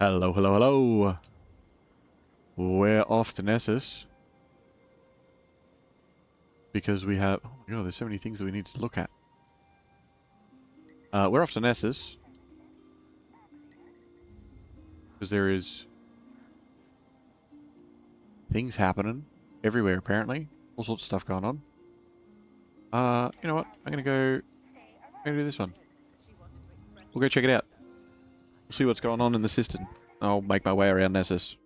Hello, hello, hello. We're off to Nessus. Because we have... Oh my god, there's so many things that we need to look at. We're off to Nessus. Because there is... things happening everywhere, apparently. All sorts of stuff going on. You know what? I'm gonna do this one. We'll go check it out. We'll see what's going on in the system. I'll make my way around Nessus.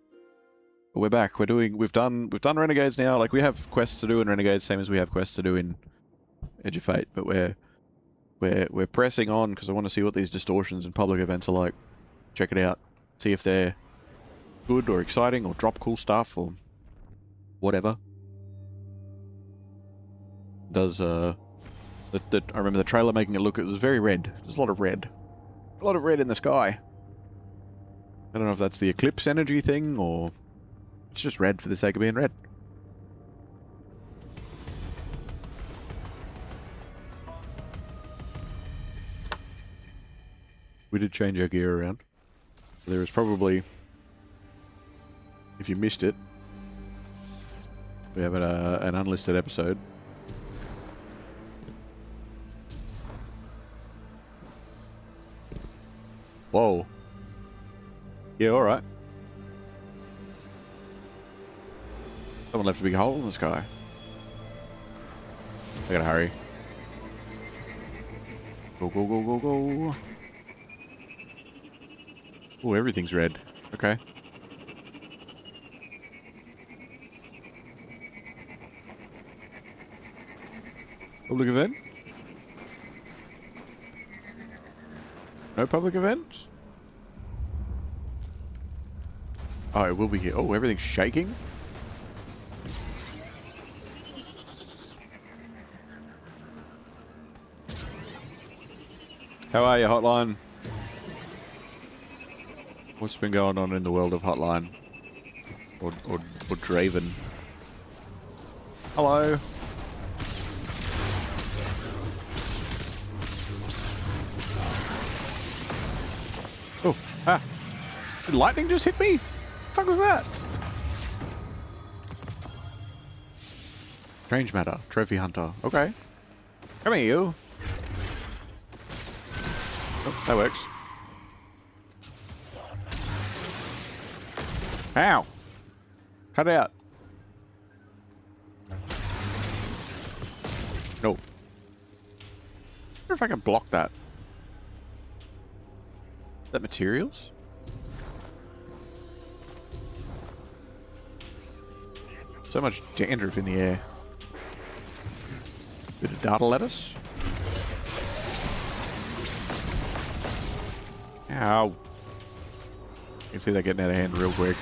But we're back. We've done Renegades now. Like, we have quests to do in Renegades, same as we have quests to do in Edge of Fate. But we're pressing on because I want to see what these distortions and public events are like. Check it out. See if they're good or exciting or drop cool stuff or whatever. I remember the trailer making it look, it was very red. There's a lot of red. A lot of red in the sky. I don't know if that's the eclipse energy thing or it's just red for the sake of being red. We did change our gear around. There is probably, if you missed it, we have an unlisted episode. Whoa. Yeah, alright. Someone left a big hole in the sky. I gotta hurry. Go, go, go, go, go. Oh, everything's red. Okay. Public event? No public events? Oh, it will be here. Oh, everything's shaking? How are you, Hotline? What's been going on in the world of Hotline? Or Draven? Hello? Oh, did lightning just hit me? What the fuck was that? Strange matter. Trophy hunter. Okay. Come here, you. Oh, that works. Ow! Cut it out. No. I wonder if I can block that. Is that materials? So much dandruff in the air. Bit of data lettuce. Ow. You can see that getting out of hand real quick.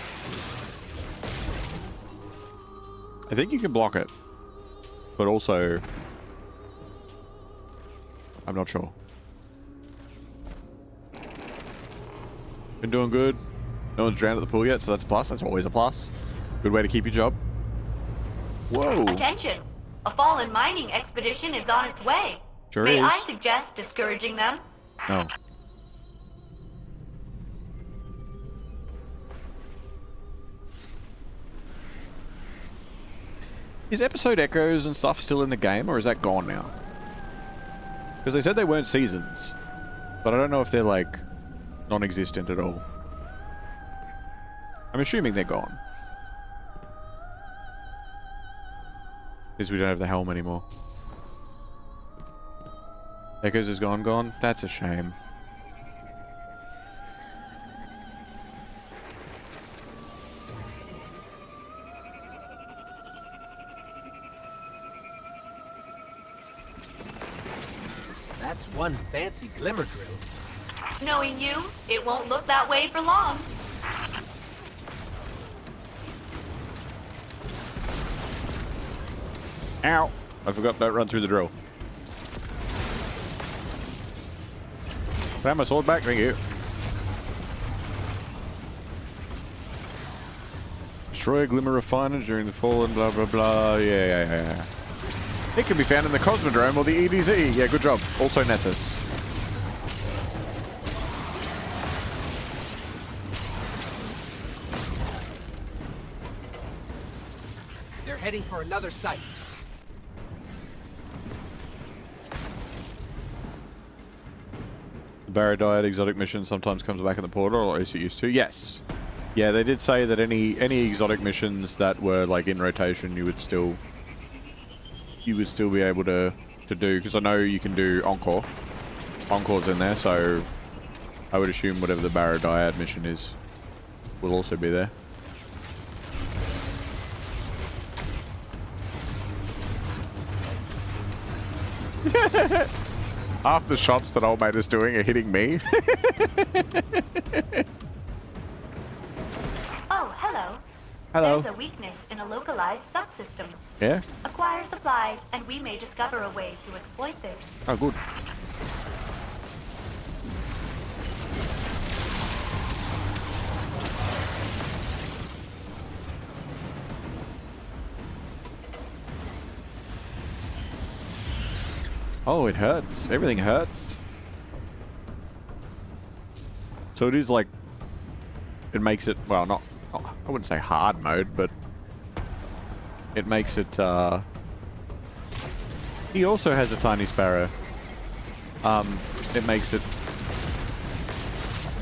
I think you can block it. But also... I'm not sure. Been doing good. No one's drowned at the pool yet, so that's a plus. That's always a plus. Good way to keep your job. Whoa. Attention! A fallen mining expedition is on its way. Sure May is. I suggest discouraging them? No. Is episode echoes and stuff still in the game, or is that gone now? Because they said they weren't seasons. But I don't know if they're, like, non-existent at all. I'm assuming they're gone. Because we don't have the helm anymore. Echoes is gone. That's a shame. That's one fancy glimmer drill. Knowing you, it won't look that way for long. Ow! I forgot don't run through the drill. Can I have my sword back? Thank you. Destroy a glimmer refinery during the fall and blah blah blah. Yeah. It can be found in the Cosmodrome or the EDZ. Yeah, good job. Also Nessus. heading for another site. The Baradiad exotic mission sometimes comes back in the portal, or at least it used to. Yes. Yeah, they did say that any exotic missions that were like in rotation, you would still be able to do, because I know you can do Encore. Encore's in there, so I would assume whatever the Baradiad mission is will also be there. Half the shots that old mate is doing are hitting me. Oh, hello. Hello. There's a weakness in a localized subsystem. Yeah? Acquire supplies, and we may discover a way to exploit this. Oh, good. Oh, it hurts. Everything hurts. So it is like... It makes it... Well, not... I wouldn't say hard mode, but... It makes it, He also has a tiny sparrow. It makes it...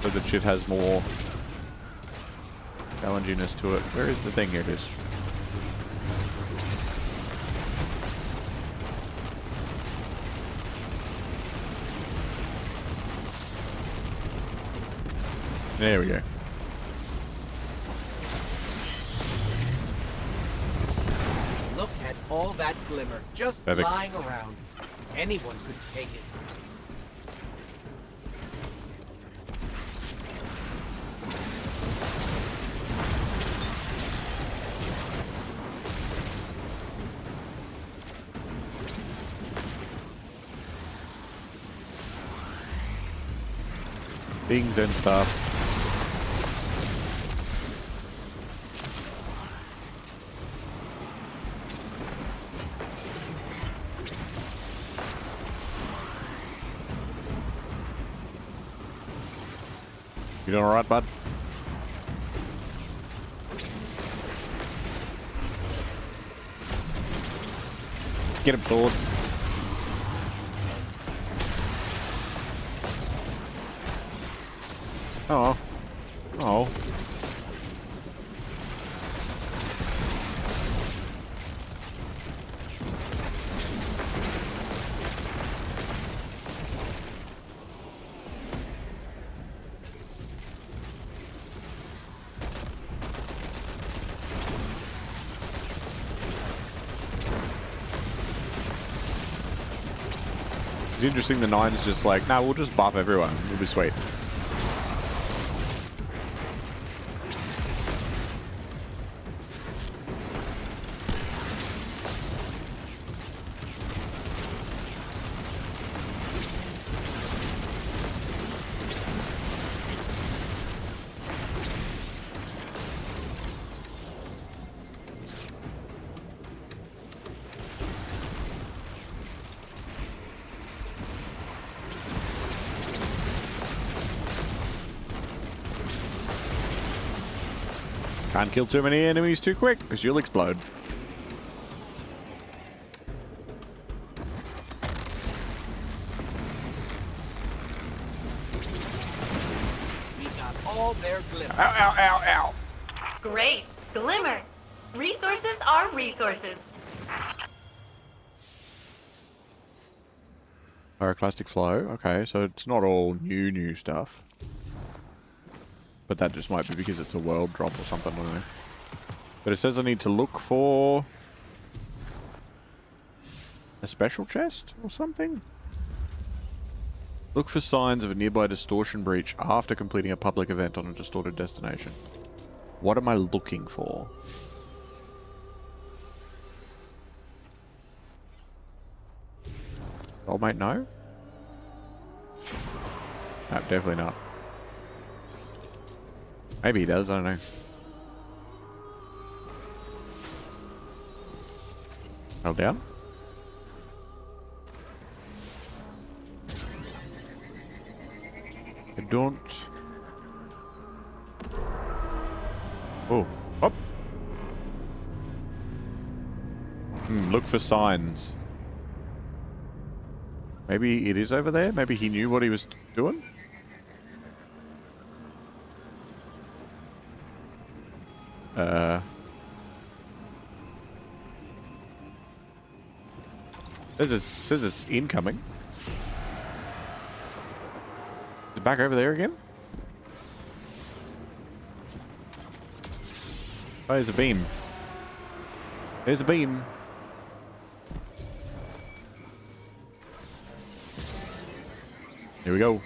So that shit has more... challenginess to it. Where is the thing? Here it is. There we go. Look at all that glimmer just Perfect. lying around. Anyone could take it. Things and stuff. You doing alright, bud? Get him, sword. Oh. Oh. It's interesting the 9's just like, nah, we'll just buff everyone. It'll be sweet. Can't kill too many enemies too quick, because you'll explode. We got all their glimmer. Ow, ow, ow, ow. Great. Glimmer. Resources are resources. Pyroclastic flow. Okay, so it's not all new stuff. But that just might be because it's a world drop or something, I don't know. But it says I need to look for... a special chest or something? Look for signs of a nearby distortion breach after completing a public event on a distorted destination. What am I looking for? Old mate, no? No, definitely not. Maybe he does, I don't know. Held down? I don't... Oh, up! Look for signs. Maybe it is over there? Maybe he knew what he was doing? Says it's incoming. Is it back over there again? Oh, there's a beam. There's a beam. Here we go.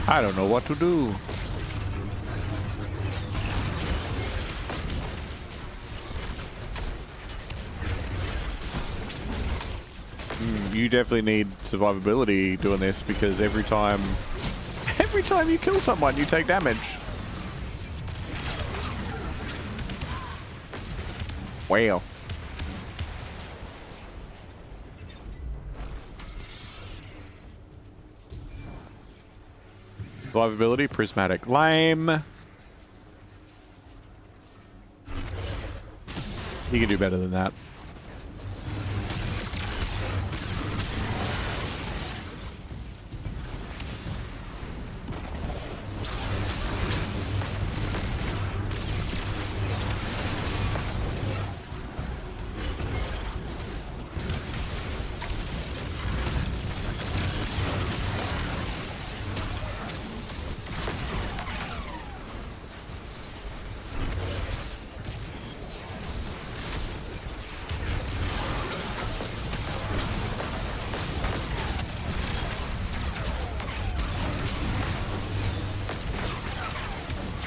I don't know what to do. You definitely need survivability doing this because every time you kill someone, you take damage. Wow. Survivability, prismatic. Lame. You can do better than that.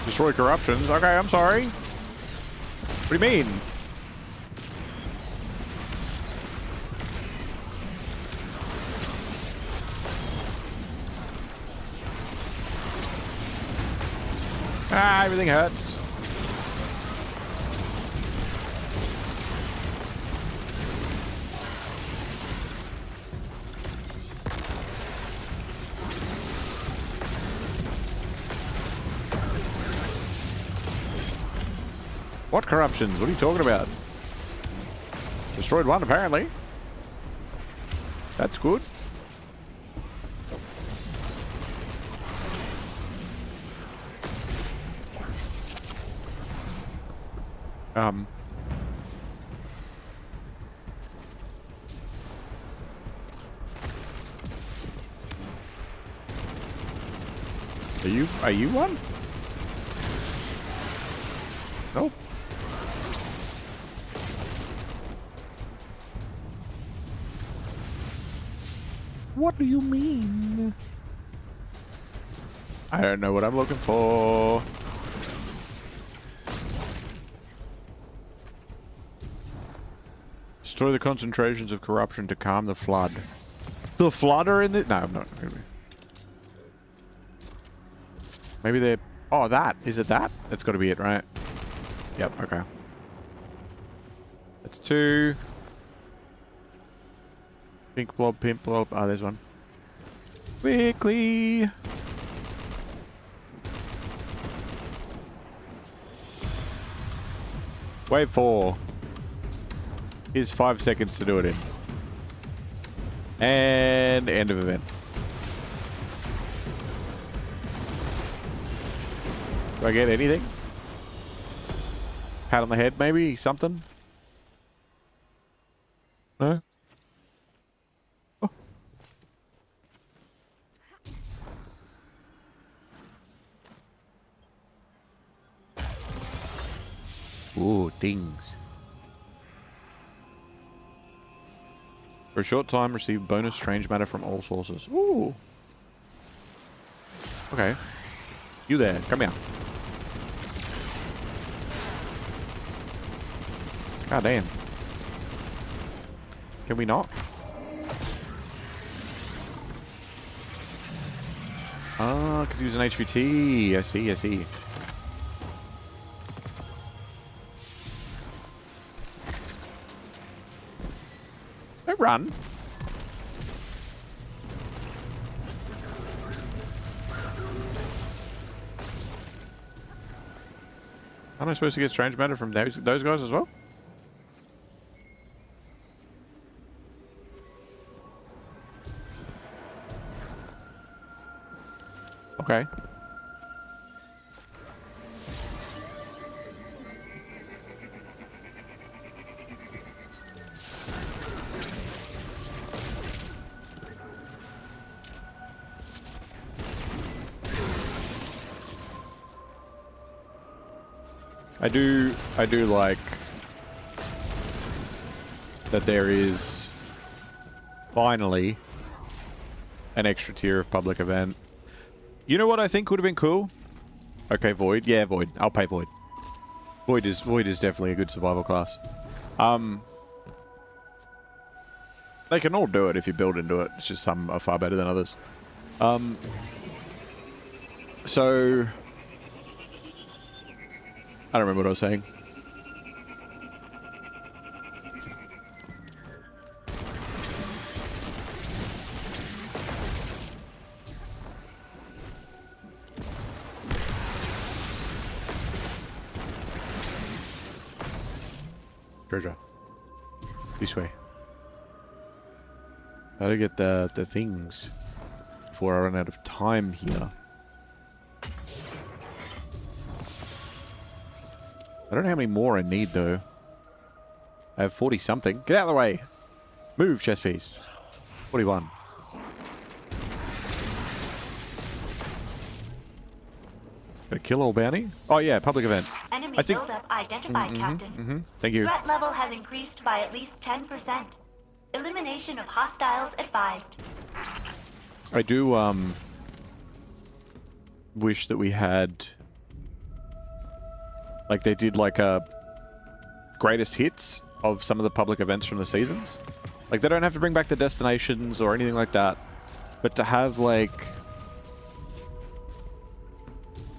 Destroy corruptions. Okay, I'm sorry. What do you mean? Ah, everything hurts. What corruptions? What are you talking about? Destroyed one, apparently. That's good. Are you one? Nope. What do you mean? I don't know what I'm looking for. Destroy the concentrations of corruption to calm the flood. The flood are in the... No, I'm not going to be. Maybe they're... Oh, that. Is it that? That's got to be it, right? Yep, okay. That's two. Pink blob, pink blob. Oh, there's one. Quickly. Wave 4. Here's 5 seconds to do it in. And end of event. Do I get anything? Pat on the head, maybe? Something? No? Oh. Ooh, things. For a short time, receive bonus strange matter from all sources. Ooh. Okay. You there. Come here. God damn. Can we not? Ah, because he was an HVT. I see, I see. Don't run. Aren't I supposed to get strange matter from those guys as well? Okay. I do like that there is finally an extra tier of public event. You know what I think would have been cool? Okay, Void. Yeah, Void. I'll pay Void. Void is definitely a good survival class. They can all do it if you build into it. It's just some are far better than others. So I don't remember what I was saying. Treasure. This way. Gotta get the things before I run out of time here. I don't know how many more I need though. I have 40 something. Get out of the way. Move, chess piece. 41. Got a kill all bounty? Oh yeah, public events. Enemy I think... buildup identified, Captain. Thank you. Threat level has increased by at least 10%. Elimination of hostiles advised. I do wish that we had, like, they did like a greatest hits of some of the public events from the seasons. Like, they don't have to bring back the destinations or anything like that, but to have like,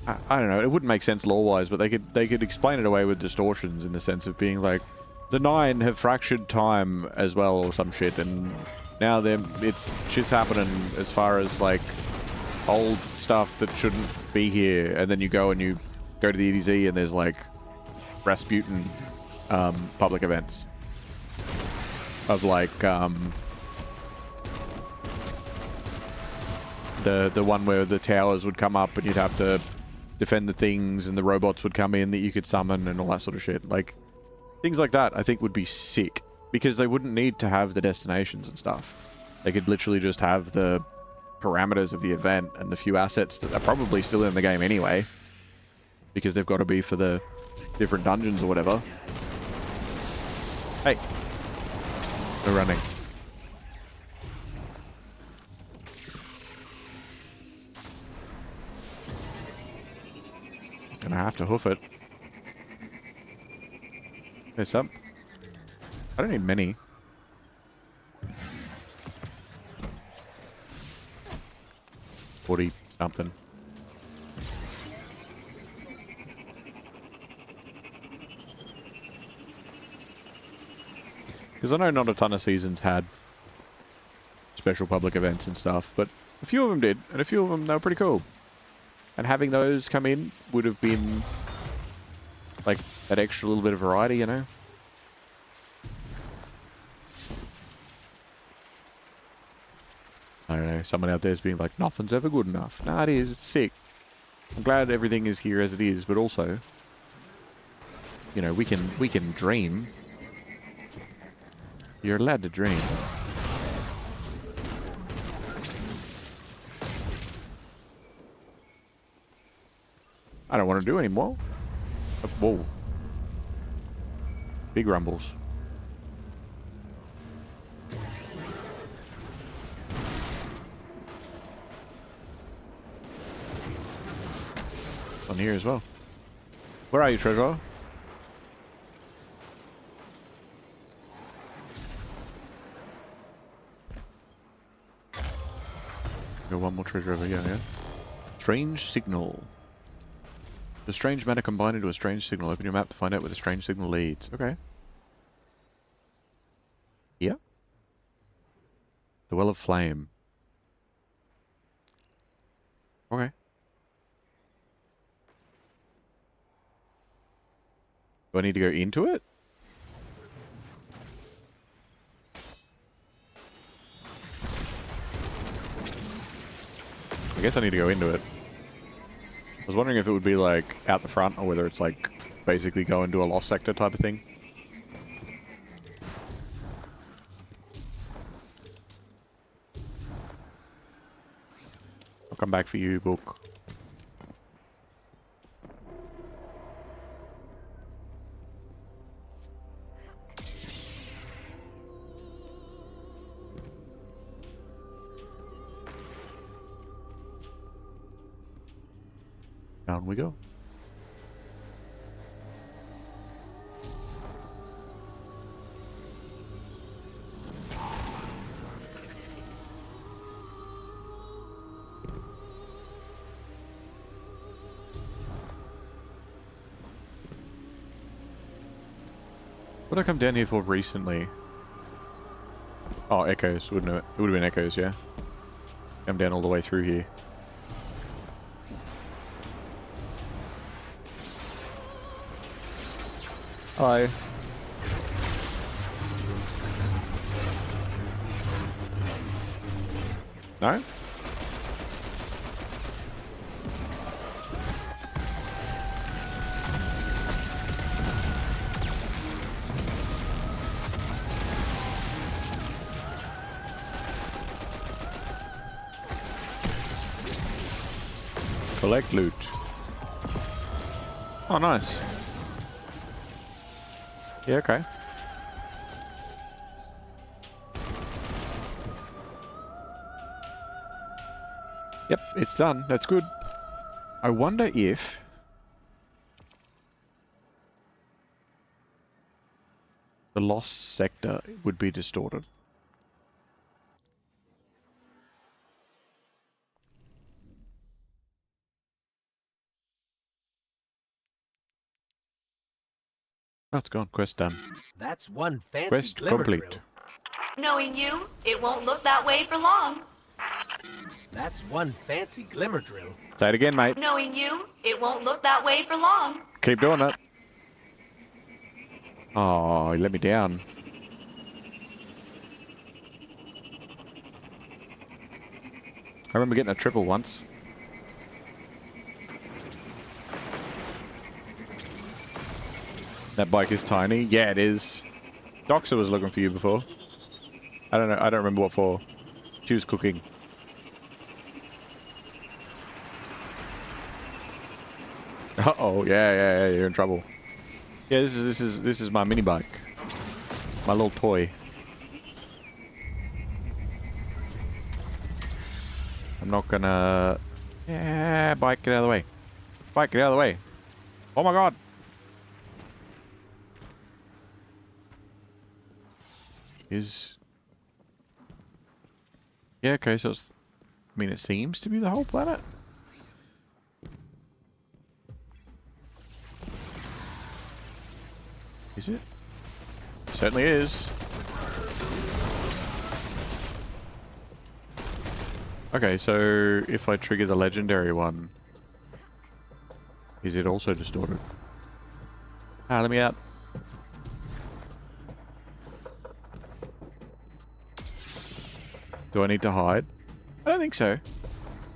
I don't know, it wouldn't make sense lore-wise, but they could explain it away with distortions in the sense of being like, the 9 have fractured time as well or some shit, and now shit's happening as far as like old stuff that shouldn't be here, and then you go to the EDZ and there's like Rasputin public events of like the one where the towers would come up and you'd have to defend the things, and the robots would come in that you could summon and all that sort of shit. Like, things like that I think would be sick, because they wouldn't need to have the destinations and stuff. They could literally just have the parameters of the event and the few assets that are probably still in the game anyway, because they've got to be for the different dungeons or whatever. Hey. We're running. Gonna have to hoof it. What's up? I don't need many. $40-something. Because I know not a ton of seasons had special public events and stuff, but a few of them did, and a few of them, they were pretty cool. And having those come in would have been like that extra little bit of variety, you know? I don't know, someone out there is being like, nothing's ever good enough. Nah, it is, it's sick. I'm glad everything is here as it is, but also, you know, we can dream. You're allowed to dream. I don't want to do any more. Whoa. Big rumbles. On here as well. Where are you, treasure? Got one more treasure over here, yeah? Strange signal. The strange matter combined into a strange signal. Open your map to find out where the strange signal leads. Okay. Here? The Well of Flame. Okay. Do I need to go into it? I guess I need to go into it. I was wondering if it would be like out the front or whether it's like basically go into a lost sector type of thing. I'll come back for you, book. Down we go. What did I come down here for recently? Oh, Echoes, wouldn't it? It would have been Echoes, yeah. Come down all the way through here. Hello. No? Collect loot. Oh, nice. Yeah, okay. Yep, it's done. That's good. I wonder if... the lost sector would be distorted. Oh, it's gone. Quest done. That's one fancy Quest glimmer complete. drill. Knowing you, it won't look that way for long. That's one fancy glimmer drill. Say it again, mate. Knowing you, it won't look that way for long. Keep doing it. Oh, you let me down. I remember getting a triple once. That bike is tiny. Yeah, it is. Doxa was looking for you before. I don't know. I don't remember what for. She was cooking. Uh-oh. Yeah. You're in trouble. Yeah, this is my mini bike. My little toy. I'm not gonna... Yeah, bike, get out of the way. Bike, get out of the way. Oh my god. Is... Yeah, okay, so it's... I mean, it seems to be the whole planet. Is it? Certainly is. Okay, so if I trigger the legendary one, is it also distorted? Ah, let me out. Do I need to hide? I don't think so.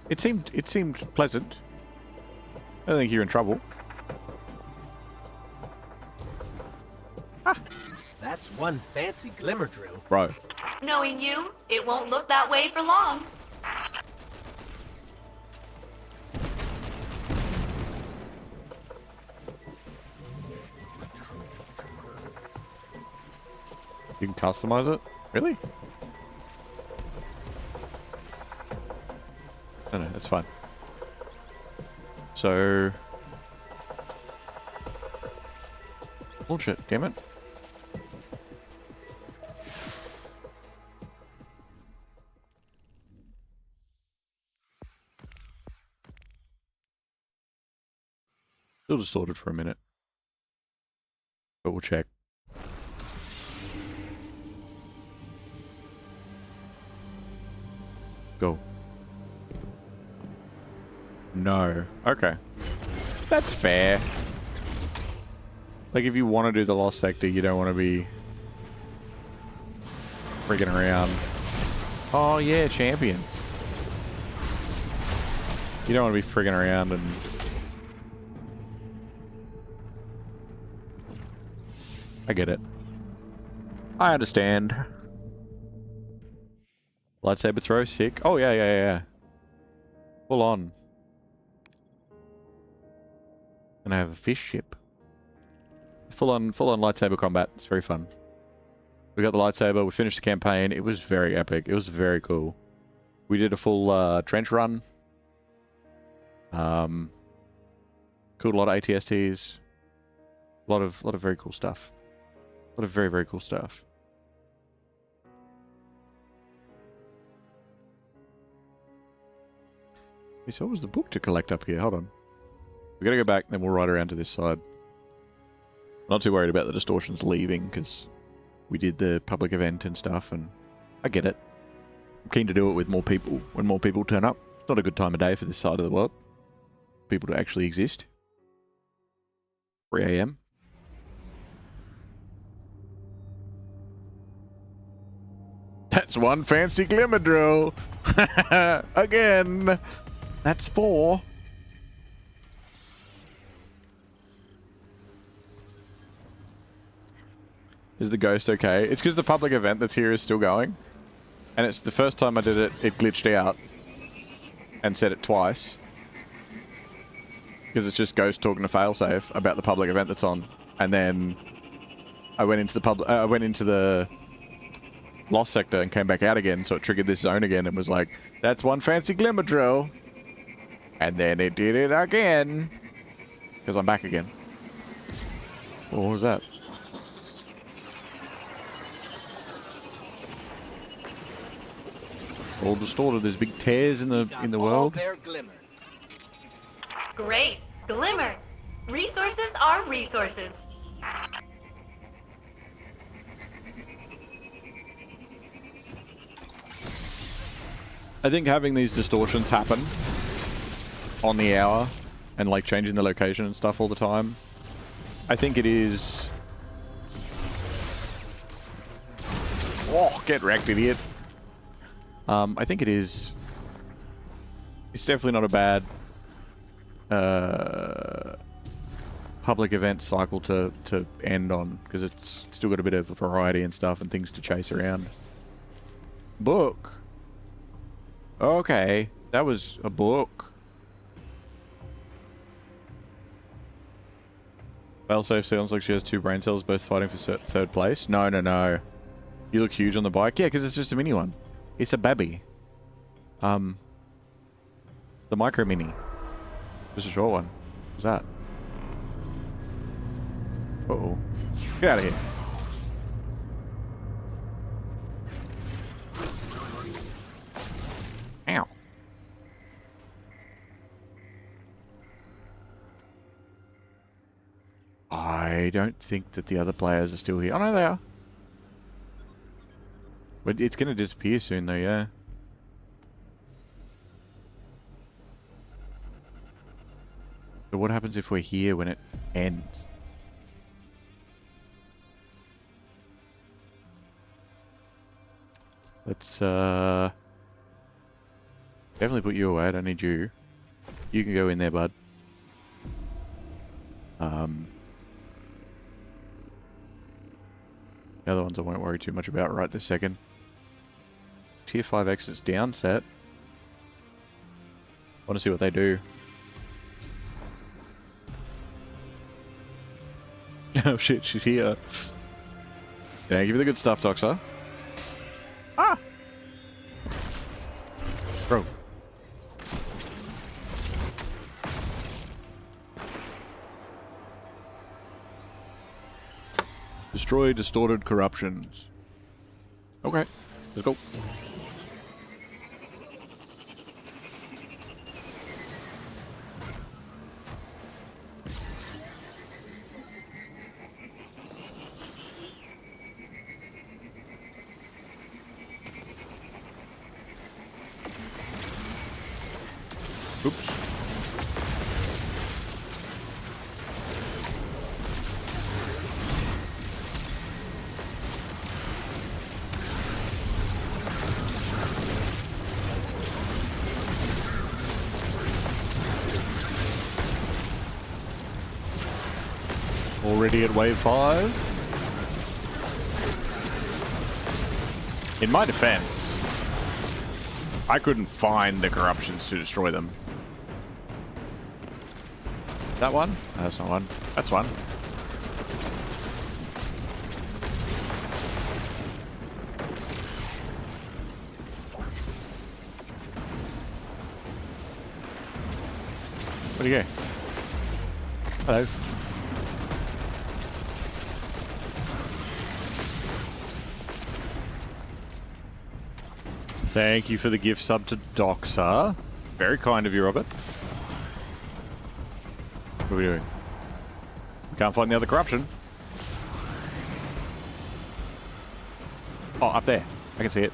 It seemed pleasant. I don't think you're in trouble. Ah. That's one fancy glimmer drill. Bro. Knowing you, it won't look that way for long. You can customize it? Really? No, that's fine. So... bullshit, damn it. Still distorted for a minute. But we'll check. Go. No. Okay. That's fair. Like, if you want to do the Lost Sector, you don't want to be freaking around. Oh, yeah, champions. You don't want to be frigging around and... I get it. I understand. Lightsaber throw, sick. Oh, yeah. Full on. And I have a fish ship. Full on lightsaber combat. It's very fun. We got the lightsaber, we finished the campaign. It was very epic. It was very cool. We did a full trench run. Killed a lot of ATSTs. A lot of very cool stuff. A lot of very, very cool stuff. Okay, so what was the book to collect up here? Hold on. We gotta go back, then we'll ride around to this side. Not too worried about the distortions leaving, because we did the public event and stuff, and I get it. I'm keen to do it with more people, when more people turn up. It's not a good time of day for this side of the world. People to actually exist. 3 AM. That's one fancy glimmer drill. Again. That's 4. Is the ghost okay? It's because the public event that's here is still going. And it's the first time I did it, it glitched out. And said it twice. Because it's just Ghost talking to Failsafe about the public event that's on. And then I went into the Lost Sector and came back out again, so it triggered this zone again and was like, that's one fancy glimmer drill. And then it did it again. Because I'm back again. What was that? All distorted. There's big tears in the world. Great. Glimmer. Resources are resources. I think having these distortions happen on the hour and like changing the location and stuff all the time, I think it is... Oh, get wrecked, idiot. I think it is... It's definitely not a bad public event cycle to end on, because it's still got a bit of variety and stuff and things to chase around. Book? Okay, that was a book. Failsafe sounds like she has 2 brain cells, both fighting for 3rd place. No. You look huge on the bike. Yeah, because it's just a mini one. It's a baby. The micro mini. Just a short one. What's that? Uh-oh. Get out of here. Ow. I don't think that the other players are still here. Oh, no, they are. But it's going to disappear soon, though, yeah. So what happens if we're here when it ends? Let's, definitely put you away. I don't need you. You can go in there, bud. The other ones I won't worry too much about right this second. Tier 5 exits down set. Want to see what they do. Oh shit, she's here. Yeah, give me the good stuff, Doxa. Ah! Bro. Destroy distorted corruptions. Okay, let's go. Oops. already at wave 5. In my defense, I couldn't find the corruptions to destroy them. That one? No, that's not one. That's one. Where'd he go? Hello. Thank you for the gift sub to Doxa. Very kind of you, Robert. What are we doing? We can't find the other corruption. Oh, up there. I can see it.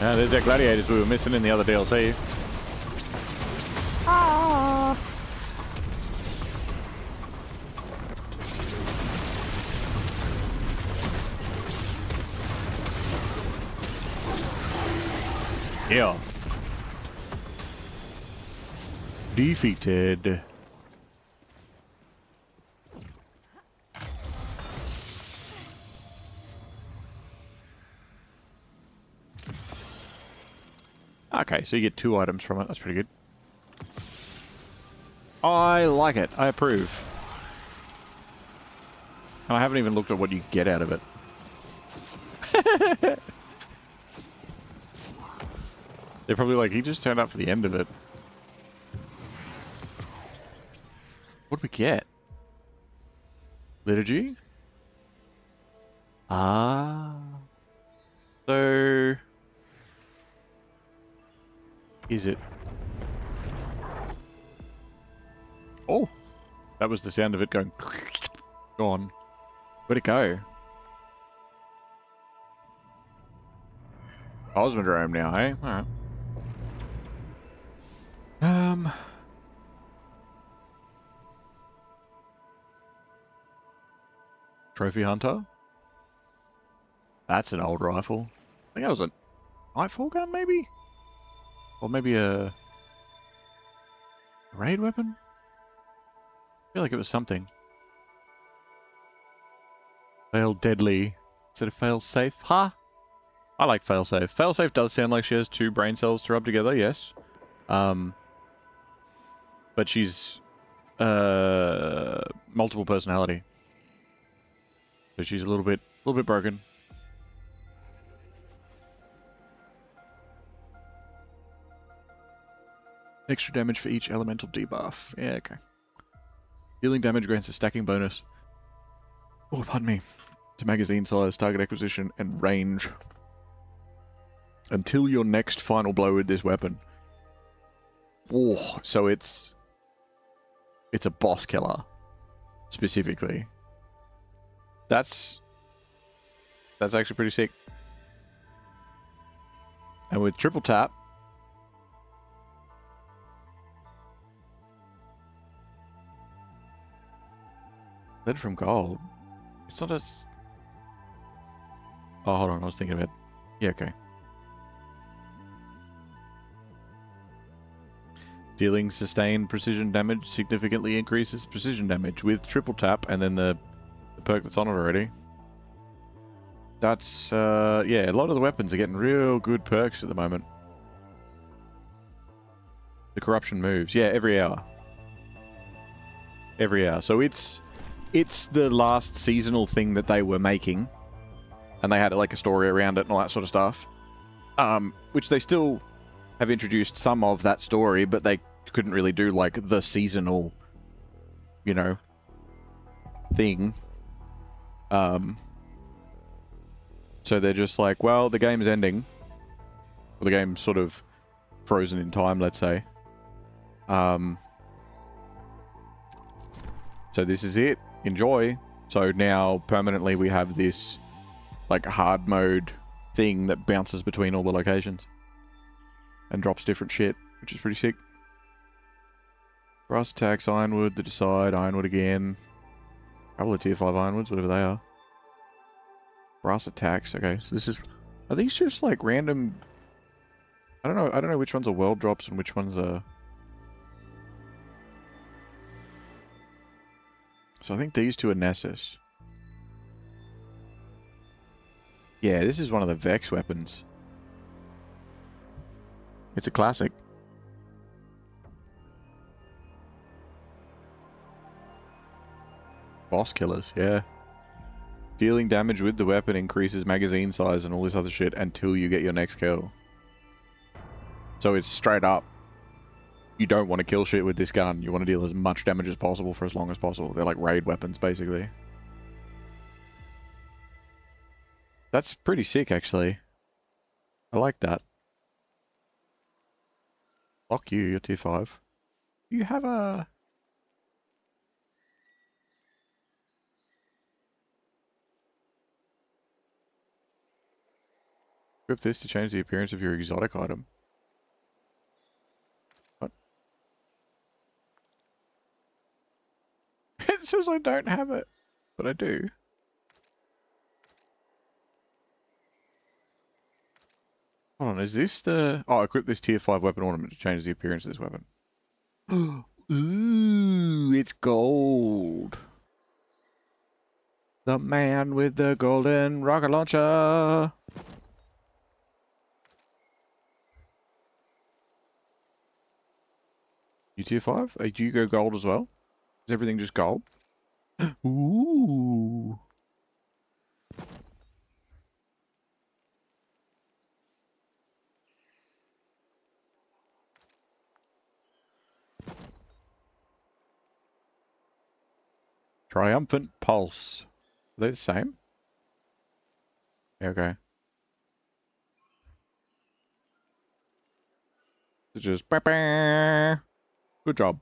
Ah, there's our gladiators we were missing in the other DLC. Ah. Yeah. Defeated. Okay, so you get 2 items from it. That's pretty good. I like it. I approve. And I haven't even looked at what you get out of it. They're probably like, he just turned up for the end of it. What do we get? Liturgy? Ah. So... is it? Oh! That was the sound of it going... gone. Where'd it go? Cosmodrome now, eh? Alright. Trophy Hunter? That's an old rifle. I think that was a Nightfall gun, maybe? Or maybe a raid weapon? I feel like it was something. Fail deadly instead of fail safe. Ha! Huh? I like fail safe. Fail safe does sound like she has 2 brain cells to rub together, yes. But she's multiple personality. So she's a little bit broken. Extra damage for each elemental debuff. Yeah, okay. Dealing damage grants a stacking bonus. Oh, pardon me. To magazine size, target acquisition, and range. Until your next final blow with this weapon. Oh, so it's a boss killer. Specifically. That's actually pretty sick. And with triple tap, lead from gold. It's not a... oh, hold on. I was thinking about... yeah, okay. Dealing sustained precision damage significantly increases precision damage with triple tap, and then the perk that's on it already. That's, yeah, a lot of the weapons are getting real good perks at the moment. The corruption moves. Yeah, every hour. Every hour. So it's the last seasonal thing that they were making, and they had like a story around it and all that sort of stuff. Which they still have introduced some of that story, but they couldn't really do like the seasonal, you know, thing. So they're just like, well, the game's ending. Or the game's sort of frozen in time, let's say. So this is it. Enjoy. So now permanently we have this like hard mode thing that bounces between all the locations and drops different shit, which is pretty sick. Brass attacks, ironwood, the decide, ironwood again. Couple of tier 5 ironwoods, whatever they are. Brass attacks, okay, so this is... Are these just like random... I don't know which ones are world drops and which ones are... So I think these two are Nessus. Yeah, this is one of the Vex weapons. It's a classic. Boss killers, yeah. Dealing damage with the weapon increases magazine size and all this other shit until you get your next kill. So it's straight up. You don't want to kill shit with this gun. You want to deal as much damage as possible for as long as possible. They're like raid weapons, basically. That's pretty sick, actually. I like that. Fuck you, you're tier 5. You have a... Equip this to change the appearance of your exotic item. What? It says I don't have it, but I do. Hold on, is this the... Oh, equip this tier 5 weapon ornament to change the appearance of this weapon. Ooh, it's gold. The man with the golden rocket launcher. You tier 5? Do you go gold as well? Is everything just gold? Ooh. Triumphant Pulse. Are they the same? Yeah, okay. It's just... Good job.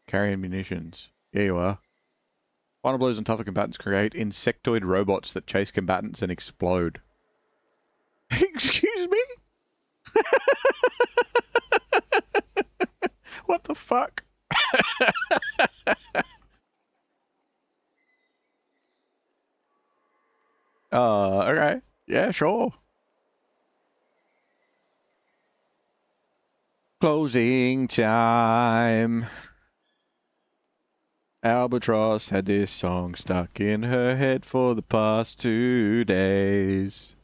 Carrying munitions. Yeah, you are. Final blows on tougher combatants create insectoid robots that chase combatants and explode. Excuse me? What the fuck? Okay. Yeah, sure. Closing time. Albatross had this song stuck in her head for the past 2 days.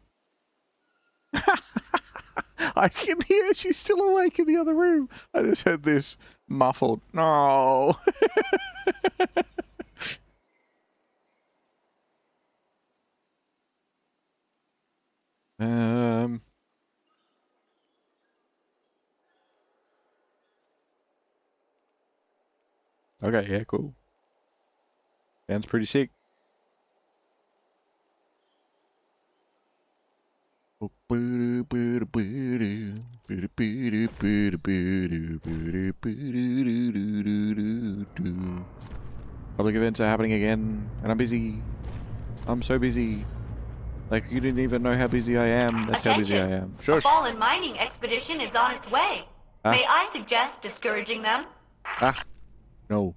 I can hear she's still awake in the other room. I just heard this muffled, no. Okay, yeah, cool. Sounds pretty sick. Public events are happening again, and I'm busy. I'm so busy. Like, you didn't even know how busy I am. That's how busy I am. A Shush! fallen mining expedition is on its way. Ah. May I suggest discouraging them? Ah! No.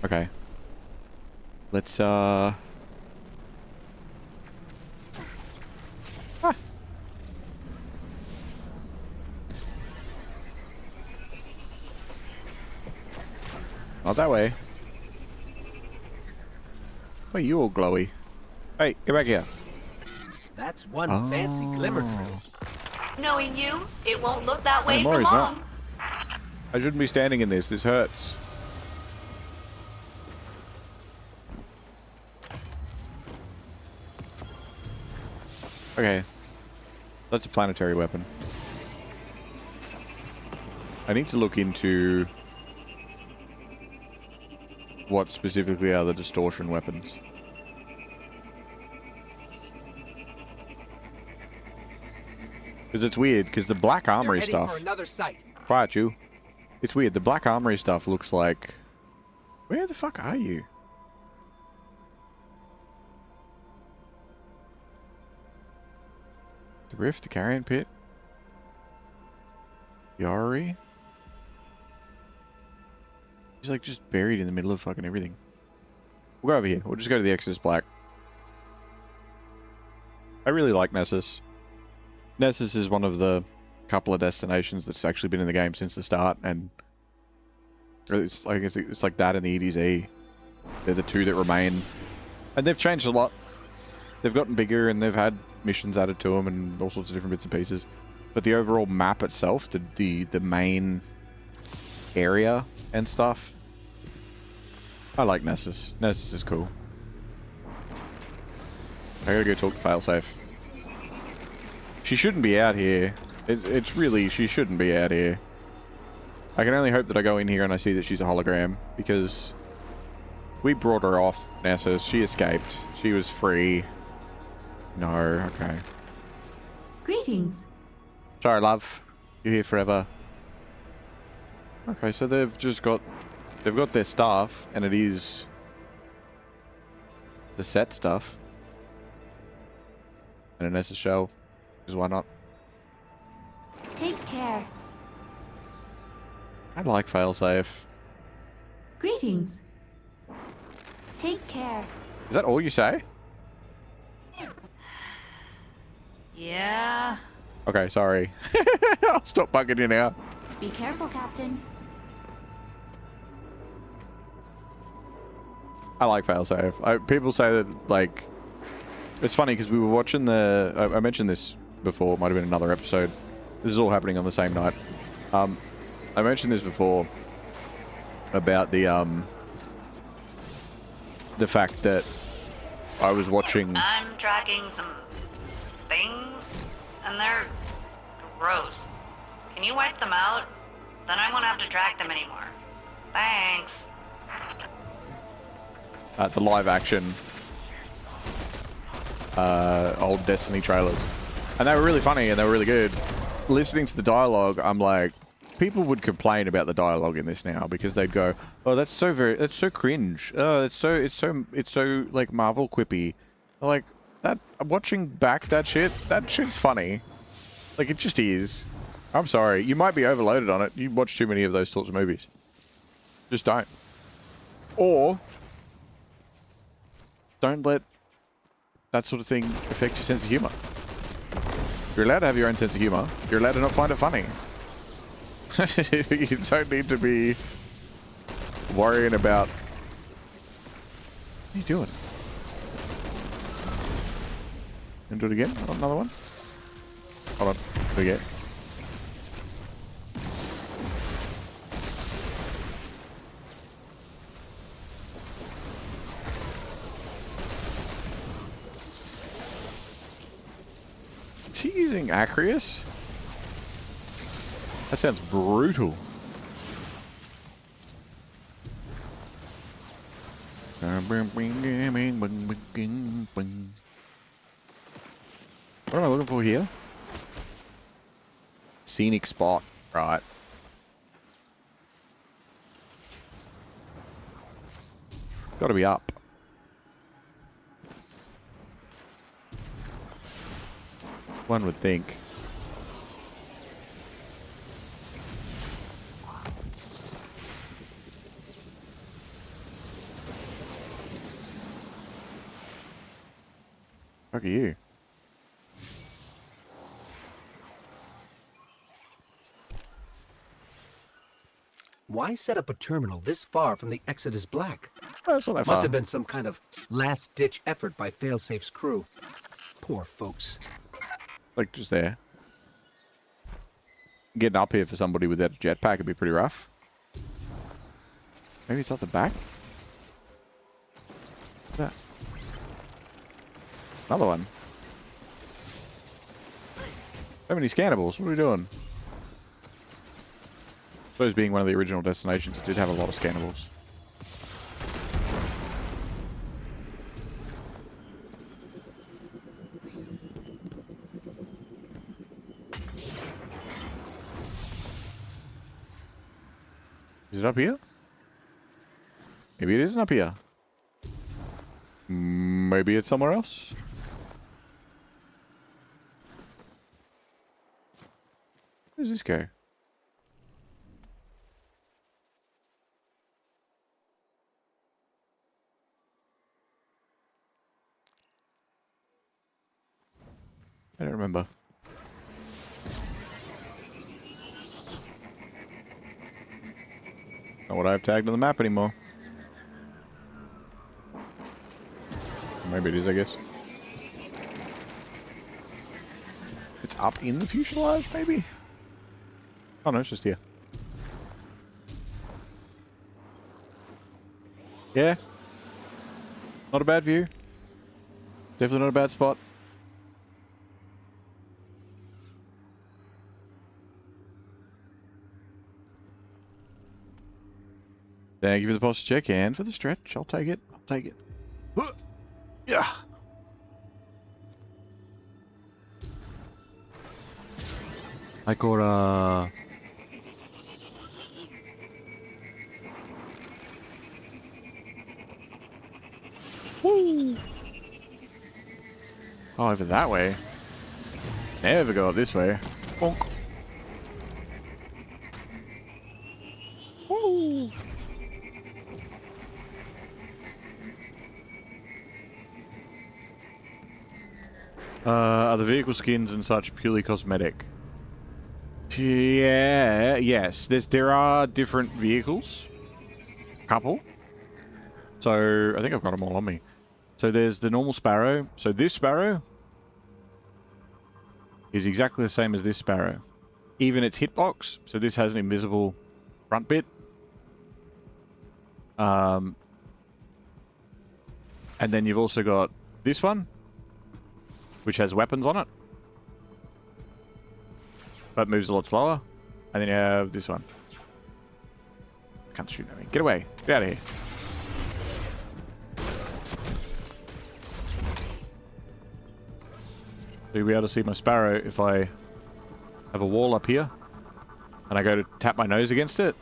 Okay. Let's, Ah. Not that way. Why are you all glowy? Hey, get back here. That's one fancy glimmer drill. Knowing you, it won't look that way for Maury's not. long. I shouldn't be standing in this. This hurts. Okay. That's a planetary weapon. I need to look into what specifically are the distortion weapons. Because it's weird, because the black armory They're heading stuff... for another site. Quiet, you. It's weird. The black armory stuff looks like... Where the fuck are you? rift, the carrion pit. Yari. He's like just buried in the middle of fucking everything. We'll go over here. We'll just go to the Exodus Black. I really like Nessus. Nessus is one of the couple of destinations that's actually been in the game since the start, and it's like that and the EDZ. They're the two that remain, and they've changed a lot. They've gotten bigger and they've had missions added to them and all sorts of different bits and pieces. But the overall map itself, the main area and stuff, I like Nessus. Nessus is cool. I gotta go talk to Failsafe. She shouldn't be out here. It's really, she shouldn't be out here. I can only hope that I go in here and I see that she's a hologram, because we brought her off, Nessus. She escaped. She was free. No, okay. Greetings. Sorry, love. You're here forever. Okay, so they've got their stuff, and it is the set stuff. And an SS shell, because why not? Take care. I like Failsafe. Greetings. Take care. Is that all you say? Yeah. Okay, sorry. I'll stop bugging you now. Be careful, Captain. I like Failsafe. People say that, like, it's funny because we were watching the... I mentioned this before. It might have been another episode. This is all happening on the same night. I mentioned this before about the fact that I was watching... I'm tracking some things, and they're gross. Can you wipe them out? Then I won't have to track them anymore. Thanks. The live action old Destiny trailers, and they were really funny and they were really good. Listening to the dialogue, I'm like, people would complain about the dialogue in this now because they'd go, "Oh, that's so cringe. Oh, it's so like Marvel quippy." Like that. Watching back that shit's funny. Like it just is. I'm sorry, you might be overloaded on it. You watch too many of those sorts of movies. Just don't. Or don't let that sort of thing affect your sense of humor. You're allowed to have your own sense of humor. You're allowed to not find it funny. You don't need to be worrying about... What are you doing? And do it again? Want another one? Hold on. Do it again. Is he using Acreus? That sounds brutal. What am I looking for here? Scenic spot. Right. Gotta be up. One would think. Fuck you. Why set up a terminal this far from the Exodus Black? Oh, it's not that Must far. have been some kind of last-ditch effort by Failsafe's crew. Poor folks. Like, just there. Getting up here for somebody without a jetpack would be pretty rough. Maybe it's at the back? What's that? Another one. So many scannables. What are we doing? Those being one of the original destinations, it did have a lot of scannables. Is it up here? Maybe it isn't up here. Maybe it's somewhere else. Where does this go? I don't remember. Not what I have tagged on the map anymore. Maybe it is, I guess. It's up in the fuselage, maybe? Oh no, it's just here. Yeah. Not a bad view. Definitely not a bad spot. Thank you for the posture check and for the stretch. I'll take it. I'll take it. Yeah. I got woo. Oh, over that way. Never go up this way. Bonk. Woo. Are the vehicle skins and such purely cosmetic? Yeah, yes. There are different vehicles. Couple. So, I think I've got them all on me. So there's the normal Sparrow. So this Sparrow is exactly the same as this Sparrow. Even its hitbox. So this has an invisible front bit. And then you've also got this one, which has weapons on it, but moves a lot slower. And then you have this one. Can't shoot at me. Get away. Get out of here. So you'll be able to see my Sparrow if I have a wall up here and I go to tap my nose against it.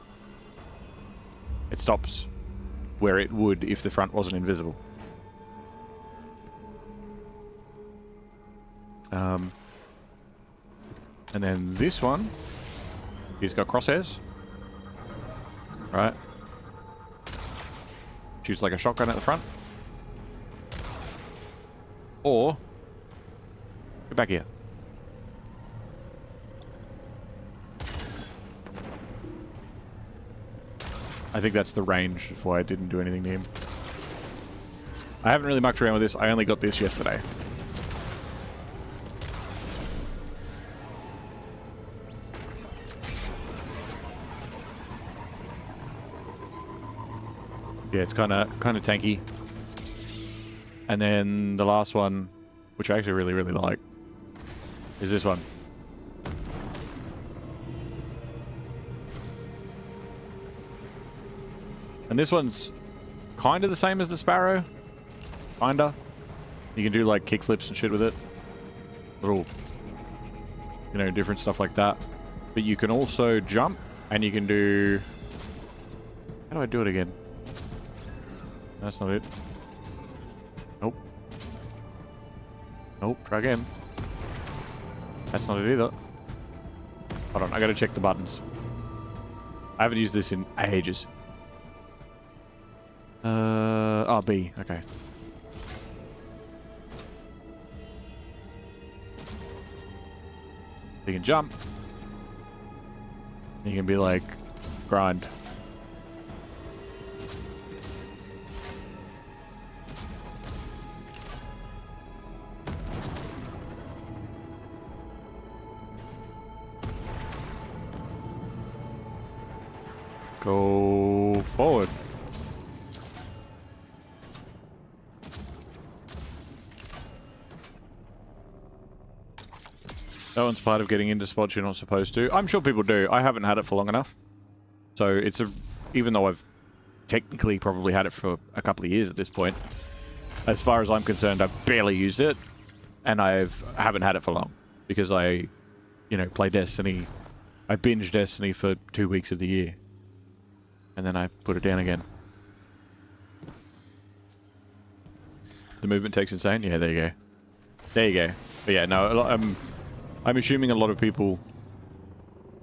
It stops where it would if the front wasn't invisible. And then this one, he's got crosshairs. Right. Shoots like a shotgun at the front. Or, get back here. I think that's the range of why I didn't do anything to him. I haven't really mucked around with this. I only got this yesterday. Yeah, it's kind of tanky. And then the last one, which I actually really like, is this one. And this one's kind of the same as the Sparrow. Kinda. You can do like kickflips and shit with it. Little, you know, different stuff like that. But you can also jump and you can do... How do I do it again? That's not it. Nope. Nope, try again. That's not it either. Hold on, I gotta check the buttons. I haven't used this in ages. Oh, B, okay. You can jump. You can be like, grind. Go forward. That one's part of getting into spots you're not supposed to. I'm sure people do. I haven't had it for long enough. So it's a... Even though I've technically probably had it for a couple of years at this point, as far as I'm concerned, I've barely used it. And I haven't had it for long. Because I, you know, play Destiny. I binge Destiny for 2 weeks of the year. And then I put it down again. The movement takes insane? Yeah, there you go. There you go. But yeah, no, I'm assuming a lot of people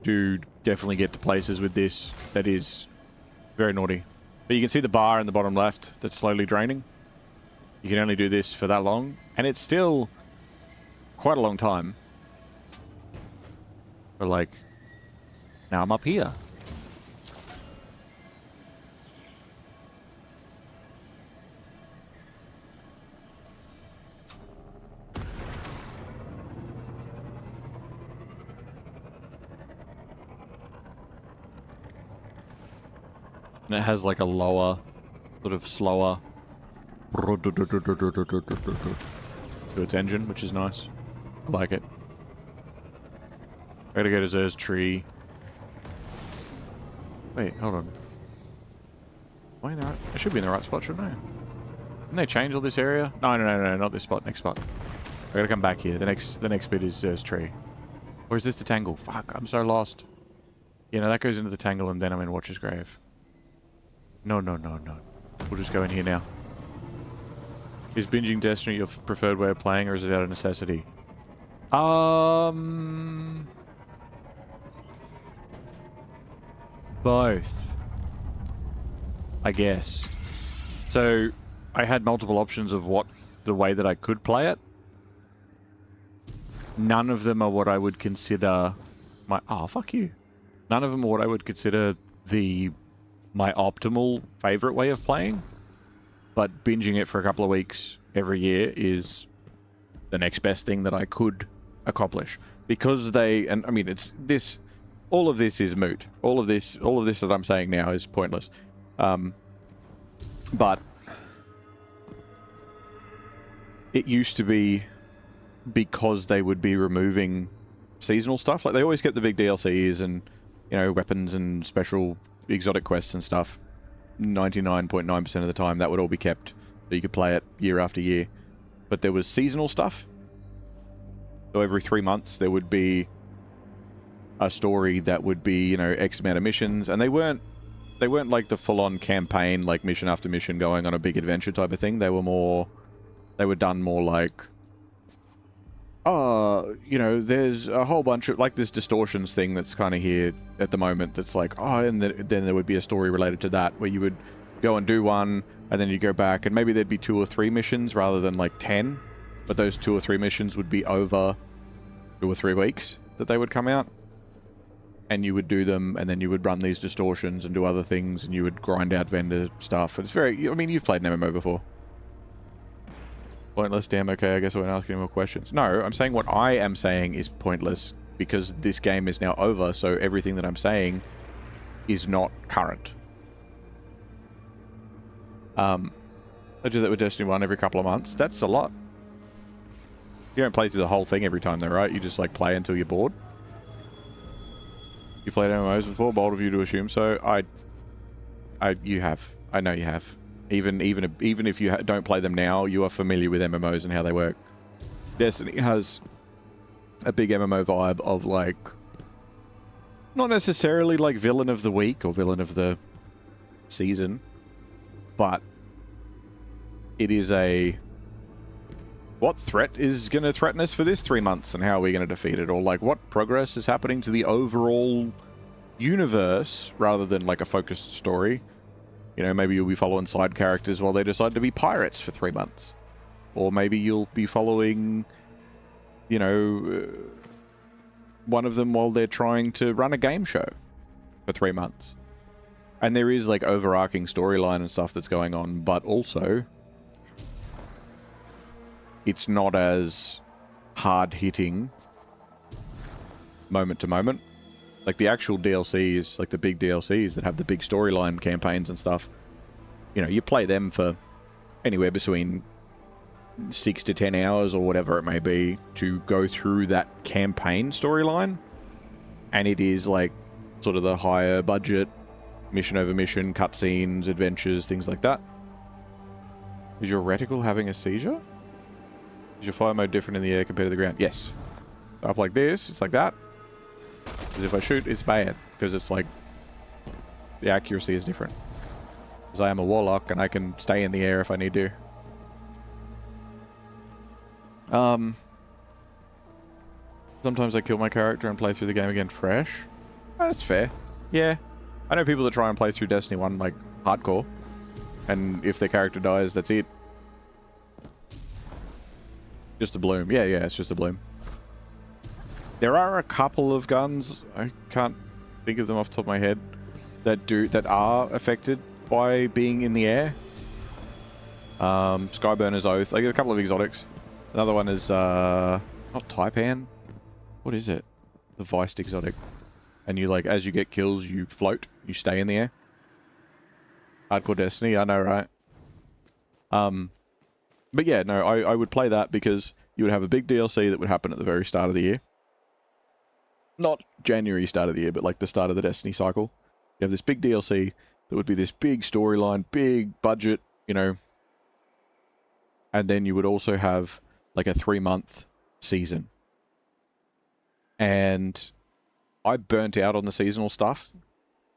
do definitely get to places with this that is very naughty. But you can see the bar in the bottom left that's slowly draining. You can only do this for that long, and it's still quite a long time. But like, now I'm up here. And it has like a lower, sort of slower to its engine, which is nice. I like it. I gotta go to Zer's tree. Wait, hold on. Am I in the right? I should be in the right spot, shouldn't I? Didn't they change all this area? No, not this spot. Next spot. I gotta come back here. The next bit is Zer's tree. Or is this the tangle? Fuck, I'm so lost. Yeah, no, that goes into the tangle and then I'm in Watcher's grave. No. We'll just go in here now. Is binging Destiny your preferred way of playing, or is it out of necessity? Both, I guess. So, I had multiple options of the way that I could play it. None of them are what I would consider my... Oh, fuck you. None of them are what I would consider my optimal favorite way of playing. But binging it for a couple of weeks every year is the next best thing that I could accomplish. Because and I mean, it's this... All of this is moot. All of this that I'm saying now is pointless. But it used to be because they would be removing seasonal stuff. Like, they always kept the big DLCs and, you know, weapons and special exotic quests and stuff. 99.9% of the time, that would all be kept. So you could play it year after year. But there was seasonal stuff. So every 3 months, there would be a story that would be, you know, X amount of missions. And they weren't like the full-on campaign, like mission after mission going on a big adventure type of thing. They were done more like, you know, there's a whole bunch of, like, this Distortions thing that's kind of here at the moment that's like, and then there would be a story related to that where you would go and do one, and then you go back, and maybe there'd be 2 or 3 missions rather than like 10, but those 2 or 3 missions would be over 2 or 3 weeks that they would come out, and you would do them, and then you would run these Distortions and do other things, and you would grind out vendor stuff. It's very, I mean, you've played an MMO before. Pointless, damn, okay, I guess I won't ask any more questions. No, I'm saying what I am saying is pointless because this game is now over, so everything that I'm saying is not current. I do that with Destiny 1 every couple of months. That's a lot. You don't play through the whole thing every time though, right? You just like play until you're bored. You played MMOs before? Bold of you to assume so. You have. I know you have. Even if you don't play them now, you are familiar with MMOs and how they work. Destiny has a big MMO vibe of like, not necessarily like villain of the week or villain of the season, but it is a, what threat is going to threaten us for this 3 months and how are we going to defeat it? Or like, what progress is happening to the overall universe rather than like a focused story. You know, maybe you'll be following side characters while they decide to be pirates for 3 months. Or maybe you'll be following, you know, one of them while they're trying to run a game show for 3 months. And there is like overarching storyline and stuff that's going on, but also it's not as hard-hitting moment to moment. Like the actual DLCs, like the big DLCs that have the big storyline campaigns and stuff, you know, you play them for anywhere between 6 to 10 hours or whatever it may be to go through that campaign storyline. And it is like sort of the higher budget, mission over mission, cutscenes, adventures, things like that. Is your reticle having a seizure? Is your fire mode different in the air compared to the ground? Yes. Up like this, it's like that. Because if I shoot, it's bad. Because it's like, the accuracy is different. Because I am a warlock and I can stay in the air if I need to. Sometimes I kill my character and play through the game again fresh. That's fair. Yeah. I know people that try and play through Destiny 1 like hardcore. And if their character dies, that's it. Just a bloom. Yeah, it's just a bloom. There are a couple of guns, I can't think of them off the top of my head, that are affected by being in the air. Skyburner's Oath. Like, there's a couple of exotics. Another one is not Taipan. What is it? The Viced exotic. And you, like, as you get kills, you float. You stay in the air. Hardcore Destiny, I know, right? But yeah, no, I would play that because you would have a big DLC that would happen at the very start of the year. Not January start of the year, but like the start of the Destiny cycle. You have this big DLC that would be this big storyline, big budget, you know. And then you would also have like a 3-month season. And I burnt out on the seasonal stuff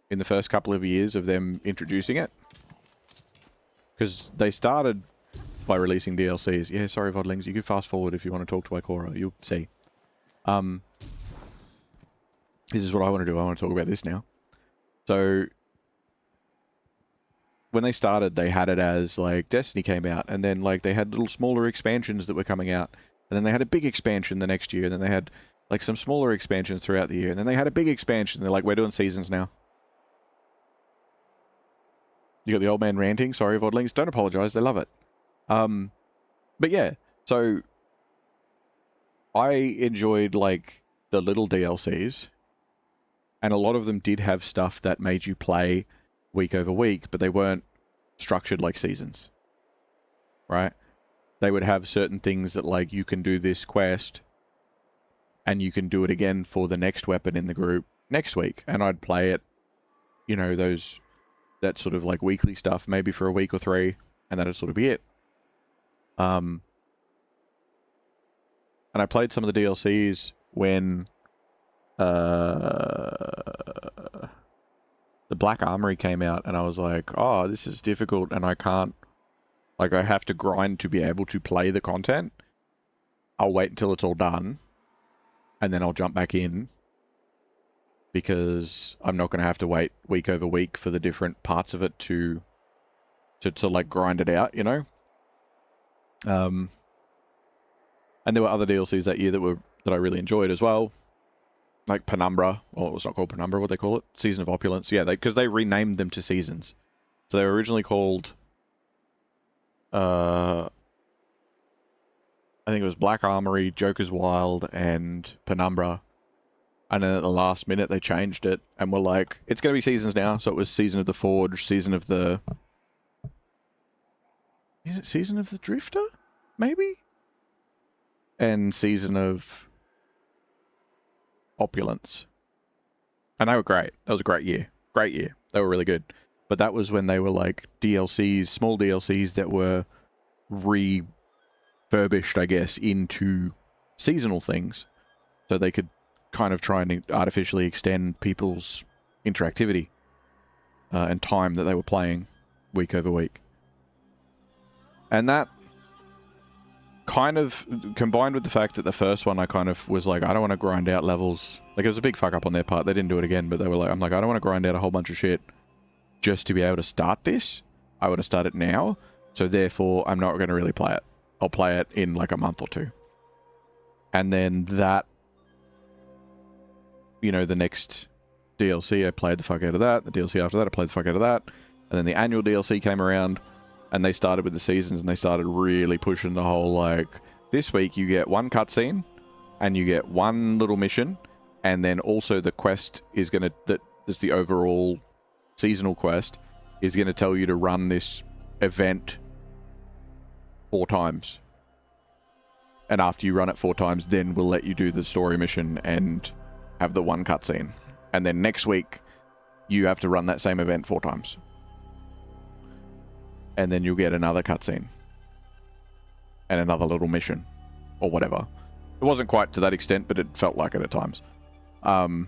in the first couple of years of them introducing it. Because they started by releasing DLCs. Yeah, sorry, Vodlings, you can fast forward if you want to talk to Ikora. You'll see. This is what I want to do. I want to talk about this now. So, when they started, they had it as, like, Destiny came out, and then, like, they had little smaller expansions that were coming out, and then they had a big expansion the next year, and then they had, like, some smaller expansions throughout the year, and then they had a big expansion. They're like, we're doing seasons now. You got the old man ranting. Sorry, Vodlings. Don't apologize. They love it. But yeah, so I enjoyed, like, the little DLCs, and a lot of them did have stuff that made you play week over week, but they weren't structured like seasons, right? They would have certain things that, like, you can do this quest, and you can do it again for the next weapon in the group next week, and I'd play it, you know, that sort of, like, weekly stuff, maybe for a week or 3, and that'd sort of be it. And I played some of the DLCs when the Black Armory came out, and I was like, oh, this is difficult, and I can't, like, I have to grind to be able to play the content. I'll wait until it's all done, and then I'll jump back in, because I'm not going to have to wait week over week for the different parts of it to like, grind it out, you know? And there were other DLCs that year that I really enjoyed as well. Like Penumbra, or it's not called Penumbra, what they call it? Season of Opulence. Yeah, because they renamed them to seasons. So they were originally called, I think it was Black Armory, Joker's Wild, and Penumbra. And then at the last minute they changed it, and were like, it's going to be seasons now. So it was Season of the Forge, Season of the... Is it Season of the Drifter? Maybe? And Season of Opulence. And they were great. That was a great year. Great year. They were really good. But that was when they were like DLCs, small DLCs that were refurbished, I guess, into seasonal things. So they could kind of try and artificially extend people's interactivity and time that they were playing week over week. And that kind of, combined with the fact that the first one I kind of was like, I don't want to grind out levels. Like, it was a big fuck up on their part. They didn't do it again, but they were like, I'm like, I don't want to grind out a whole bunch of shit just to be able to start this. I want to start it now. So therefore, I'm not going to really play it. I'll play it in like a month or 2. And then that, you know, the next DLC, I played the fuck out of that. The DLC after that, I played the fuck out of that. And then the annual DLC came around, and they started with the seasons, and they started really pushing the whole, like, this week you get 1 cutscene, and you get 1 little mission, and then also the quest is going to, that's the overall seasonal quest, is going to tell you to run this event 4 times. And after you run it 4 times, then we'll let you do the story mission and have the 1 cutscene. And then next week, you have to run that same event 4 times. And then you'll get another cutscene. And another little mission. Or whatever. It wasn't quite to that extent, but it felt like it at times. And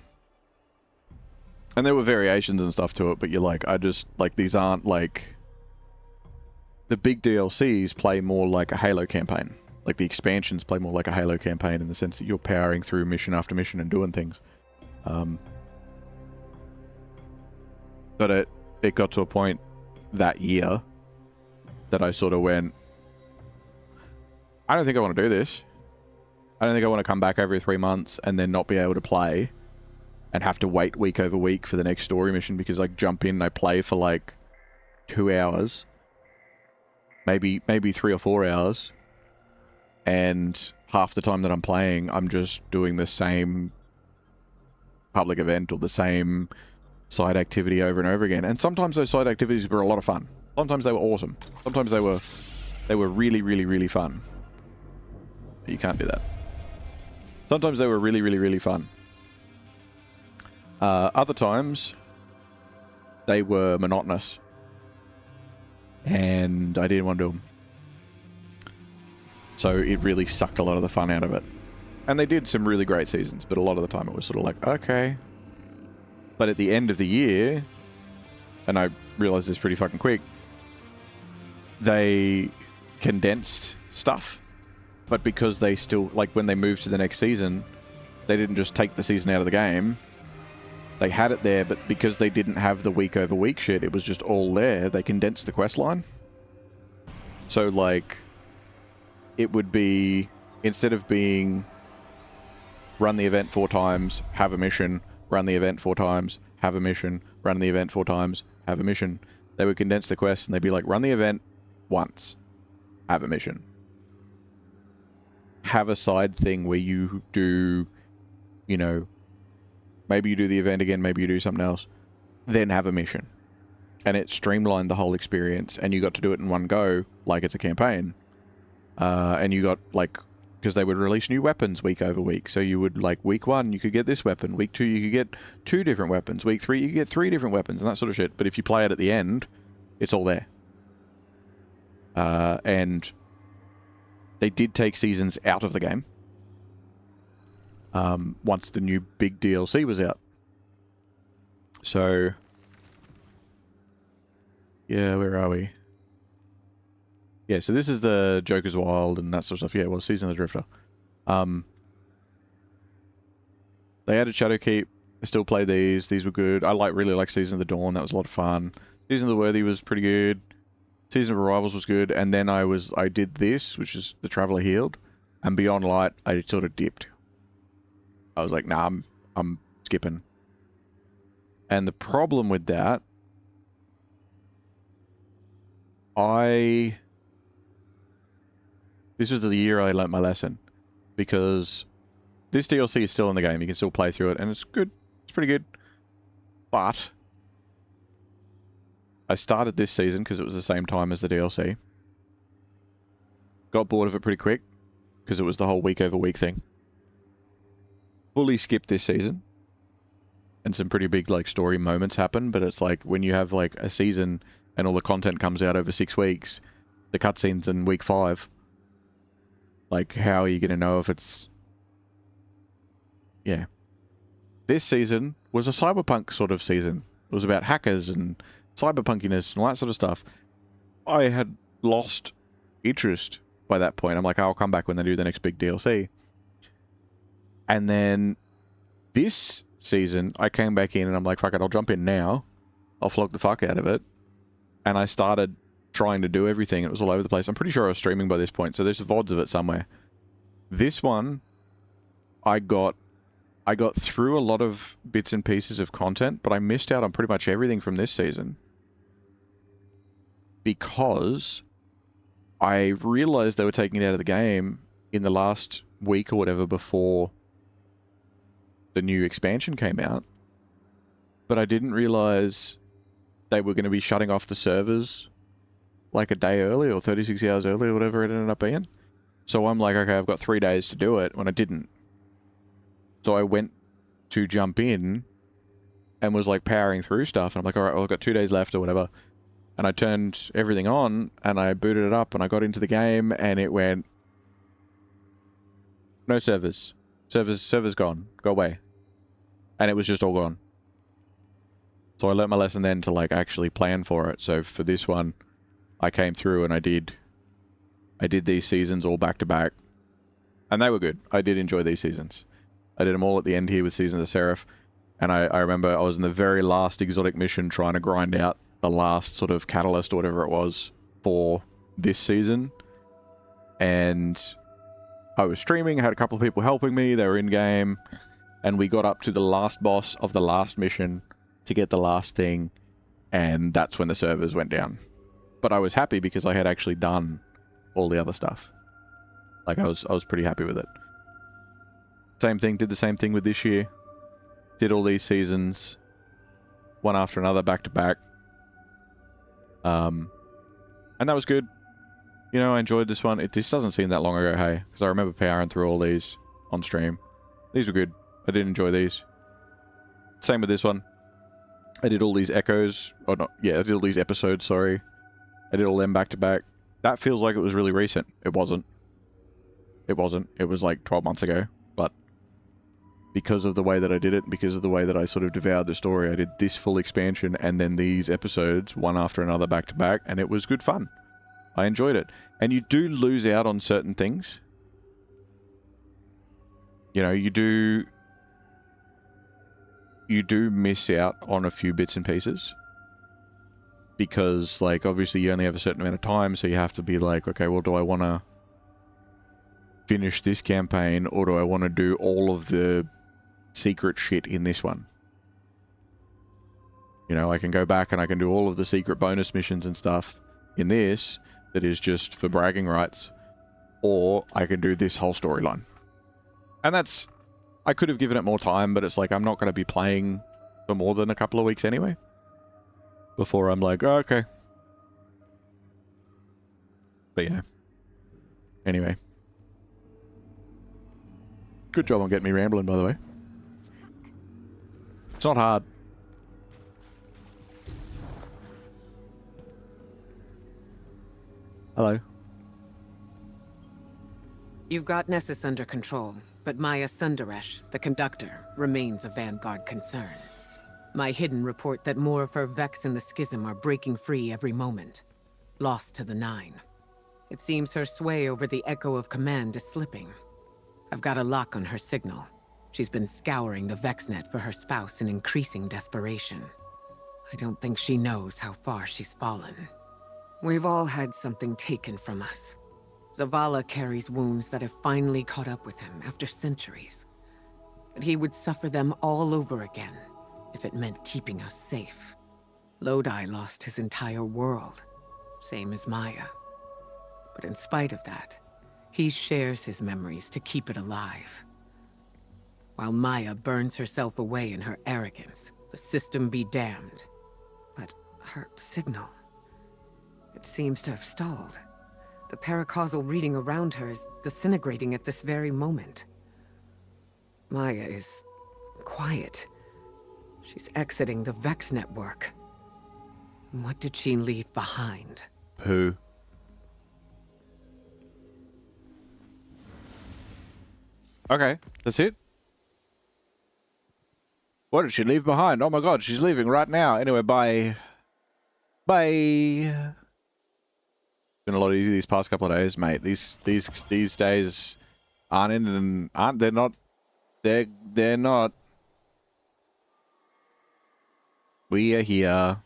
there were variations and stuff to it, but you're like, I just, like, these aren't like... The big DLCs play more like a Halo campaign. Like, the expansions play more like a Halo campaign in the sense that you're powering through mission after mission and doing things. But it got to a point that year that I sort of went, I don't think I want to do this. I don't think I want to come back every 3 months and then not be able to play and have to wait week over week for the next story mission, because I jump in and I play for like 2 hours, maybe 3 or 4 hours, and half the time that I'm playing, I'm just doing the same public event or the same side activity over and over again. And sometimes those side activities were a lot of fun. Sometimes they were awesome. Sometimes they were really, really, really fun. You can't do that. Sometimes they were really, really, really fun. Other times, they were monotonous. And I didn't want to do them. So it really sucked a lot of the fun out of it. And they did some really great seasons, but a lot of the time it was sort of like, okay. But at the end of the year, and I realized this pretty fucking quick, they condensed stuff. But because they still, like when they moved to the next season, they didn't just take the season out of the game. They had it there, but because they didn't have the week over week shit, it was just all there. They condensed the quest line. So like, it would be, instead of being run the event 4 times, have a mission, run the event 4 times, have a mission, run the event 4 times, have a mission, they would condense the quest and they'd be like, run the event once, have a mission. Have a side thing where you do, you know, maybe you do the event again, maybe you do something else, then have a mission. And it streamlined the whole experience, and you got to do it in one go, like it's a campaign. And you got, like, because they would release new weapons week over week. So you would, like, week 1, you could get this weapon. Week 2, you could get 2 different weapons. Week 3, you could get 3 different weapons and that sort of shit. But if you play it at the end, it's all there. And they did take seasons out of the game. Once the new big DLC was out. So, yeah, where are we? Yeah, so this is the Joker's Wild and that sort of stuff. Yeah, well, Season of the Drifter. They added Shadowkeep. I still play these. These were good. I really like Season of the Dawn. That was a lot of fun. Season of the Worthy was pretty good. Season of Arrivals was good. And then I did this, which is the Traveler Healed. And Beyond Light, I sort of dipped. I was like, nah, I'm skipping. And the problem with that, this was the year I learnt my lesson, because this DLC is still in the game. You can still play through it, and it's good. It's pretty good. But I started this season because it was the same time as the DLC. Got bored of it pretty quick because it was the whole week over week thing. Fully skipped this season, and some pretty big like story moments happen. But it's like when you have like a season and all the content comes out over 6 weeks, the cutscenes in week 5. Like, how are you going to know if it's... Yeah. This season was a cyberpunk sort of season. It was about hackers and cyberpunkiness and all that sort of stuff. I had lost interest by that point. I'm like, I'll come back when they do the next big DLC. And then this season, I came back in and I'm like, fuck it, I'll jump in now. I'll flog the fuck out of it. And I started trying to do everything. It was all over the place. I'm pretty sure I was streaming by this point, so there's VODs of it somewhere. This one, I got through a lot of bits and pieces of content, but I missed out on pretty much everything from this season. Because I realized they were taking it out of the game in the last week or whatever before the new expansion came out. But I didn't realize they were going to be shutting off the servers like a day early or 36 hours early or whatever it ended up being. So I'm like, okay, I've got 3 days to do it, when I didn't. So I went to jump in and was like powering through stuff. And I'm like, all right, well, I've got 2 days left or whatever. And I turned everything on and I booted it up and I got into the game and it went, no servers. Servers gone. Go away. And it was just all gone. So I learnt my lesson then to like actually plan for it. So for this one, I came through and I did these seasons all back to back. And they were good. I did enjoy these seasons. I did them all at the end here with Season of the Seraph. And I remember I was in the very last exotic mission trying to grind out the last sort of catalyst or whatever it was for this season. And I was streaming, I had a couple of people helping me, they were in-game, and we got up to the last boss of the last mission to get the last thing, and that's when the servers went down. But I was happy because I had actually done all the other stuff. Like, I was pretty happy with it. Same thing, did the same thing with this year. Did all these seasons, one after another, back to back. And that was good. You know, I enjoyed this one. It just doesn't seem that long ago, hey? Because I remember powering through all these on stream. These were good. I did enjoy these. Same with this one. I did all these echoes. Or not, yeah, I did all these episodes, sorry. I did all them back to back. That feels like it was really recent. It wasn't. It wasn't. It was like 12 months ago. But because of the way that I did it, because of the way that I sort of devoured the story, I did this full expansion and then these episodes, one after another, back to back, and it was good fun. I enjoyed it. And you do lose out on certain things. You know, you do miss out on a few bits and pieces. Because, like, obviously you only have a certain amount of time, so you have to be like, okay, well, do I want to finish this campaign, or do I want to do all of the secret shit in this one? You know, I can go back and I can do all of the secret bonus missions and stuff in this that is just for bragging rights, or I can do this whole storyline. And that's... I could have given it more time, but it's like I'm not going to be playing for more than a couple of weeks anyway. Before I'm like, oh, okay. But yeah. Anyway. Good job on getting me rambling, by the way. It's not hard. Hello. You've got Nessus under control, but Maya Sundaresh, the conductor, remains a Vanguard concern. My hidden report that more of her Vex in the Schism are breaking free every moment. Lost to the Nine. It seems her sway over the Echo of Command is slipping. I've got a lock on her signal. She's been scouring the VexNet for her spouse in increasing desperation. I don't think she knows how far she's fallen. We've all had something taken from us. Zavala carries wounds that have finally caught up with him after centuries. But he would suffer them all over again if it meant keeping us safe. Lodi lost his entire world, same as Maya. But in spite of that, he shares his memories to keep it alive. While Maya burns herself away in her arrogance, the system be damned. But her signal, it seems to have stalled. The paracausal reading around her is disintegrating at this very moment. Maya is quiet. She's exiting the Vex network. What did she leave behind? Who? Okay, that's it. What did she leave behind? Oh my god, she's leaving right now. Anyway, bye. Bye. Been a lot easier these past couple of days, mate. These days aren't in, aren't they're not. They're not. We are here.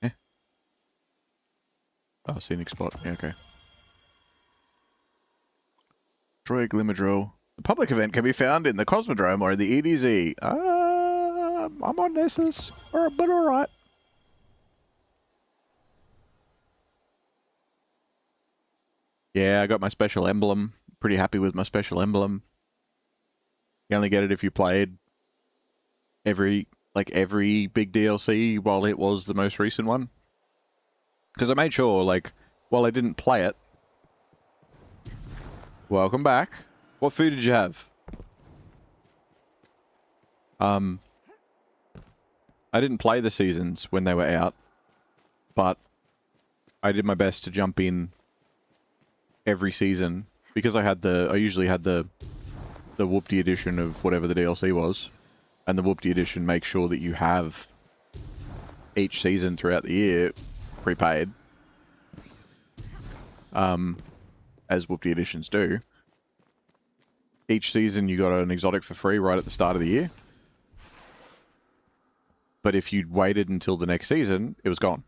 Eh? Oh, scenic spot. Yeah, okay. Troy Glimmadrill. The public event can be found in the Cosmodrome or the EDZ. I'm on Nessus. But alright. Yeah, I got my special emblem. Pretty happy with my special emblem. You only get it if you played every big DLC while it was the most recent one. Because I made sure, like, while I didn't play it... Welcome back. What food did you have? I didn't play the seasons when they were out, but I did my best to jump in every season because I usually had the Whoopty edition of whatever the DLC was, and the Whoopty edition makes sure that you have each season throughout the year prepaid, as Whoopty editions do. each season you got an exotic for free right at the start of the year. But if you'd waited until the next season, it was gone.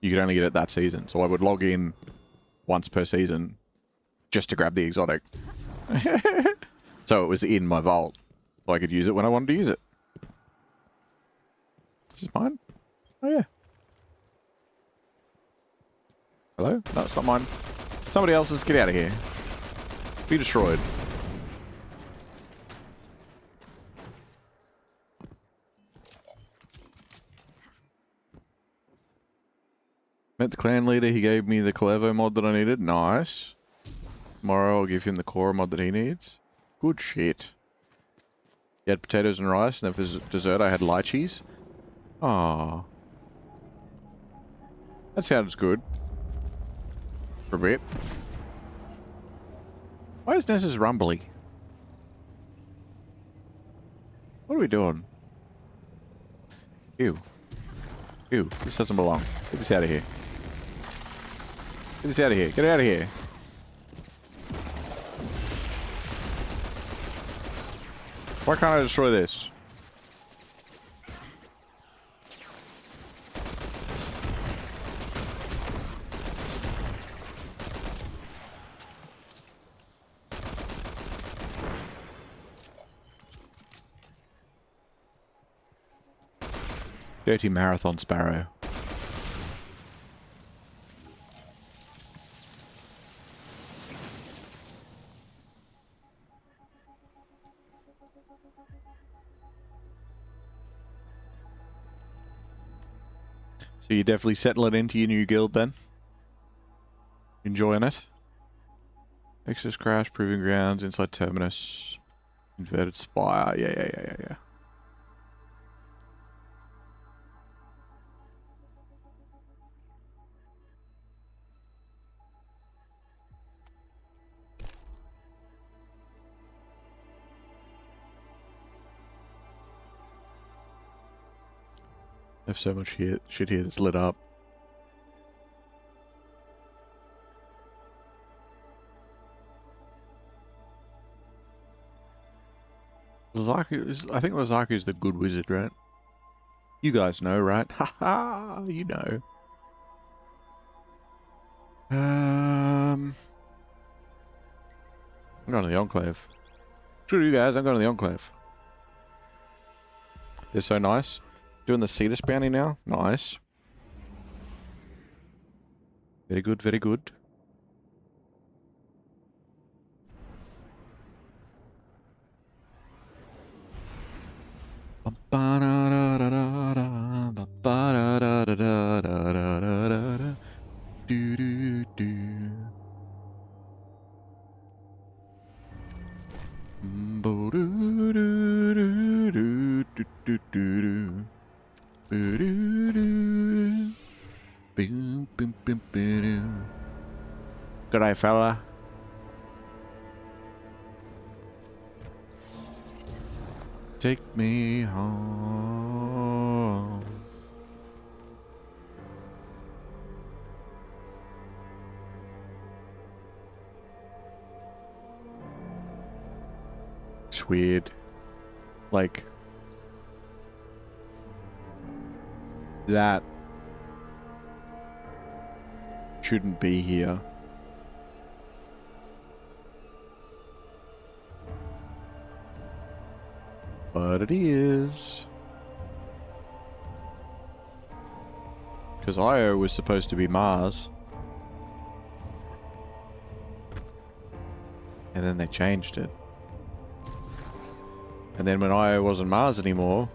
You could only get it that season. So I would log in once per season just to grab the exotic. So it was in my vault. So I could use it when I wanted to use it. This is mine? Oh yeah. Hello? No, it's not mine. Somebody else's. Get out of here. Be destroyed. Met the clan leader. He gave me the Clevo mod that I needed. Nice. Tomorrow I'll give him the core mod that he needs. Good shit. He had potatoes and rice, and then for dessert I had lychees. Aww. That sounds good. For a bit. Why is Nessa's rumbly? What are we doing? Ew. Ew. This doesn't belong. Get this out of here. Get this out of here. Get out of here. Why can't I destroy this? Dirty marathon sparrow. So you're definitely settling into your new guild then? Enjoying it? Exodus Crash, Proving Grounds, Inside Terminus, Inverted Spire. Yeah. I have so much shit here that's lit up. I think Lazaku's the good wizard, right? You guys know, right? Haha, you know. I'm going to the Enclave. Screw you guys, I'm going to the Enclave. They're so nice. Doing the Cetus bounty now. Nice. Very good, very good. Good day, fella. Take me home. It's weird. Like, that shouldn't be here. But it is. Because Io was supposed to be Mars. And then they changed it. And then when Io wasn't Mars anymore,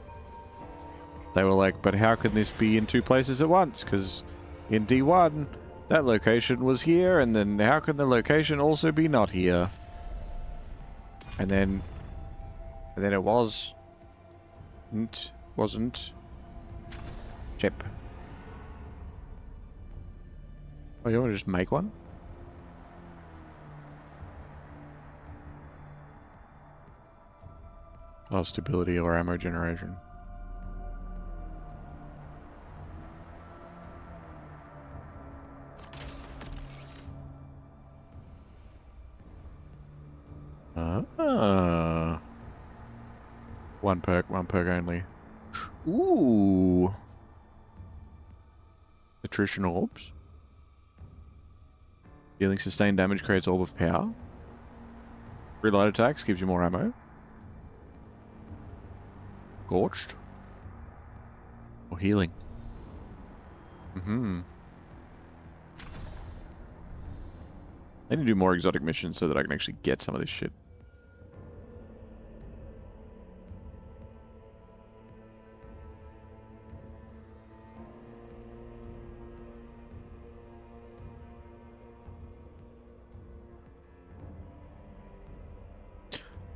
they were like, but how can this be in two places at once? Because in D1, that location was here, and then how can the location also be not here? And then it wasn't. Chip. Oh, you want to just make one? Oh, stability or ammo generation. Ah. One perk only. Ooh. Attrition orbs. Dealing sustained damage creates orb of power. Reload attacks gives you more ammo. Scorched. Or healing. Mm-hmm. I need to do more exotic missions so that I can actually get some of this shit.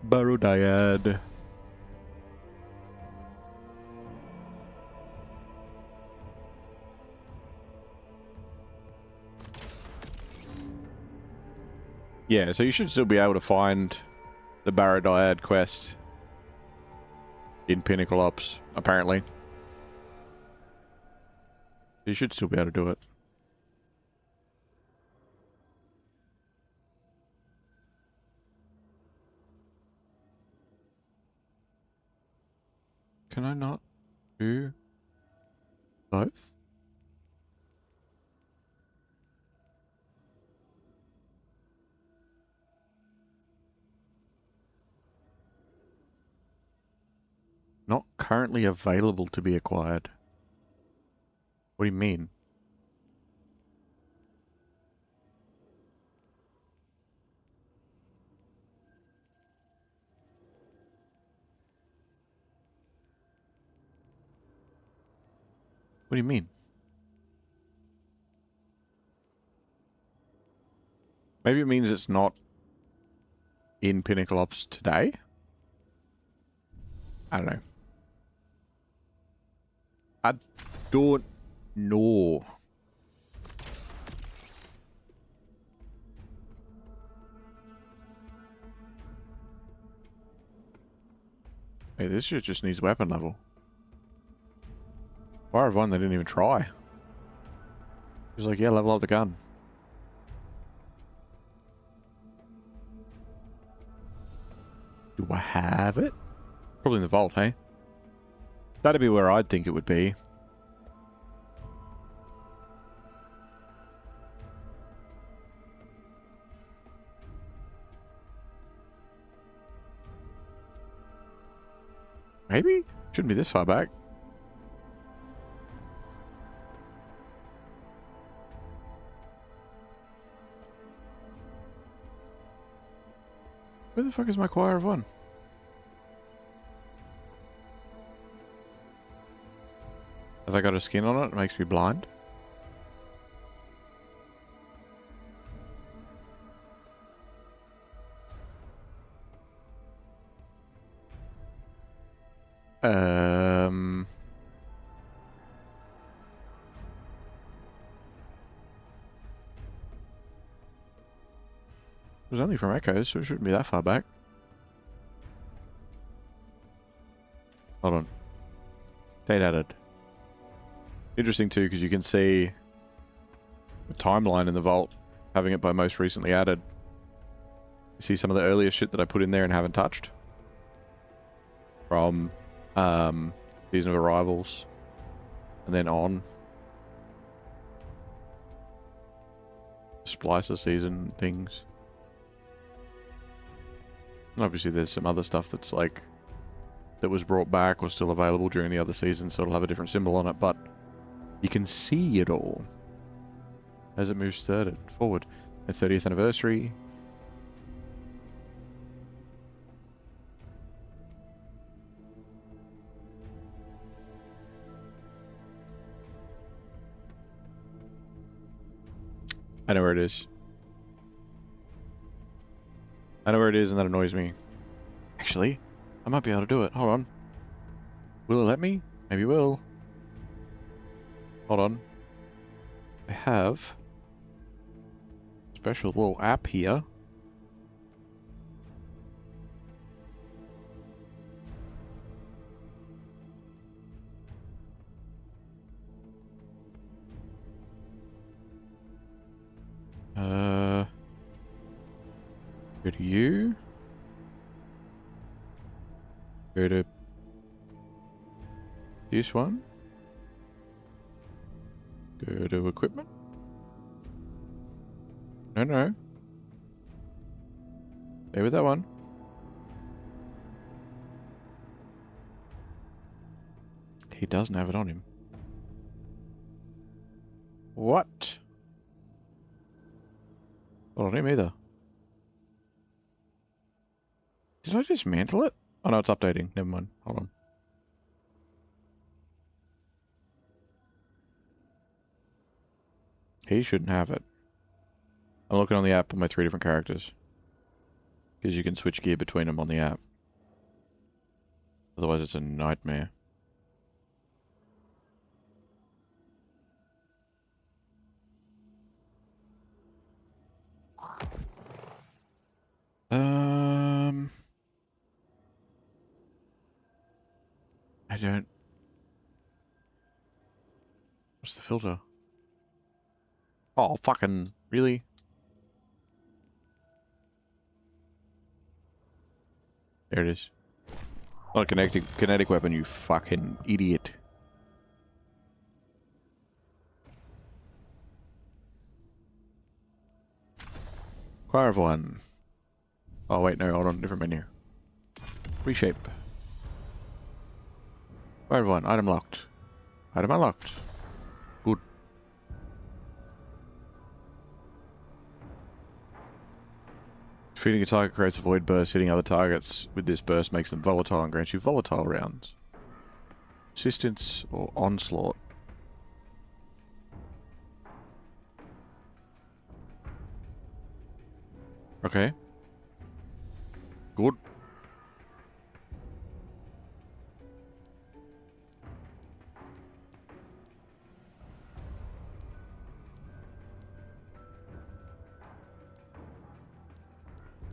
Barodiad. Yeah, so you should still be able to find the Barodiad quest in Pinnacle Ops, apparently. You should still be able to do it. Can I not do both? Not currently available to be acquired. What do you mean? What do you mean? Maybe it means it's not in Pinnacle Ops today? I don't know. I don't know. Hey, this shit just needs weapon level. Fire of one, they didn't even try. He's like, yeah, level up the gun. Do I have it? Probably in the vault, hey? That'd be where I'd think it would be. Maybe? Shouldn't be this far back. Where the fuck is my Choir of One? Have I got a skin on it? It makes me blind. Um... It was only from Echoes, so it shouldn't be that far back. Hold on. Date added. Interesting too, because you can see the timeline in the vault, having it by most recently added. You see some of the earlier shit that I put in there and haven't touched. From Season of Arrivals. And then on. Splicer season things. And obviously there's some other stuff that's like that was brought back or still available during the other season, so it'll have a different symbol on it, but you can see it all as it moves forward. The 30th anniversary. I know where it is. I know where it is, and that annoys me. Actually, I might be able to do it. Hold on. Will it let me? Maybe it will. Hold on. I have a special little app here. Go to you. Go to this one. Go to equipment. No, no. Stay with that one. He doesn't have it on him. What? Not on him either. Did I dismantle it? Oh no, it's updating. Never mind. Hold on. He shouldn't have it. I'm looking on the app on my 3 different characters. Because you can switch gear between them on the app. Otherwise it's a nightmare. I don't... What's the filter? Oh, fucking... Really? There it is. Not a kinetic weapon, you fucking idiot. Acquire one. Oh wait, no, hold on, different menu. Reshape. Acquire one, item locked. Item unlocked. Good. Defeating a target creates a void burst. Hitting other targets with this burst makes them volatile and grants you volatile rounds. Resistance or onslaught. Okay. Good.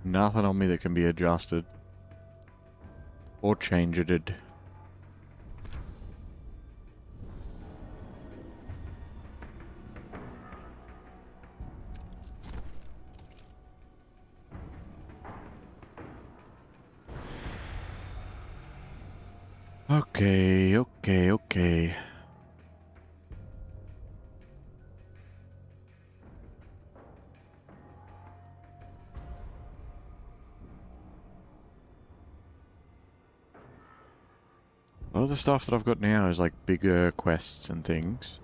Nothing on me that can be adjusted. Or changed. Okay, okay, okay. All the stuff that I've got now is like bigger quests and things.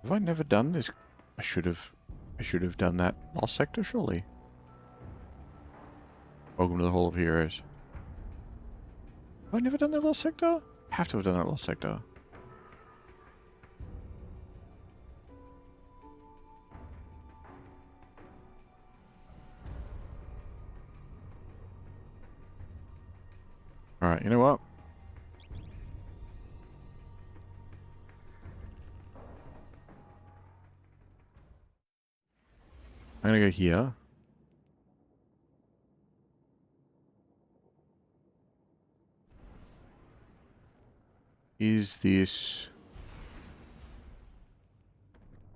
Have I never done this? I should have done that Lost Sector, surely. Welcome to the Hall of Heroes. Have I never done that Lost Sector? Have to have done that Lost Sector. Alright, you know what? I'm gonna go here. Is this...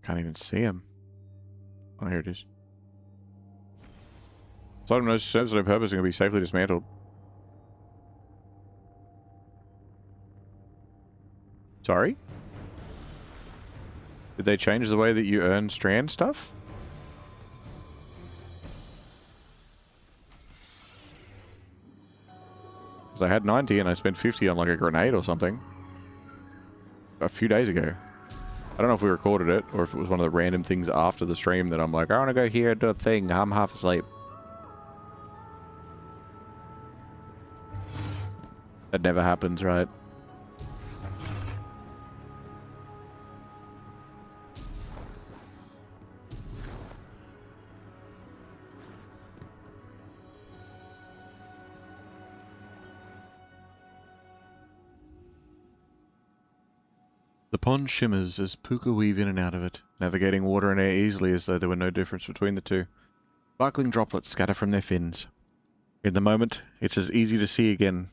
Can't even see him. Oh, here it is. So no serves no purpose and can be safely dismantled. Sorry? Did they change the way that you earn strand stuff? Because I had 90 and I spent 50 on like a grenade or something. A few days ago. I don't know if we recorded it or if it was one of the random things after the stream that I'm like, I want to go here and do a thing. I'm half asleep. That never happens, right? The pond shimmers as puka weave in and out of it, navigating water and air easily as though there were no difference between the two. Sparkling droplets scatter from their fins. In the moment, it's as easy to see again.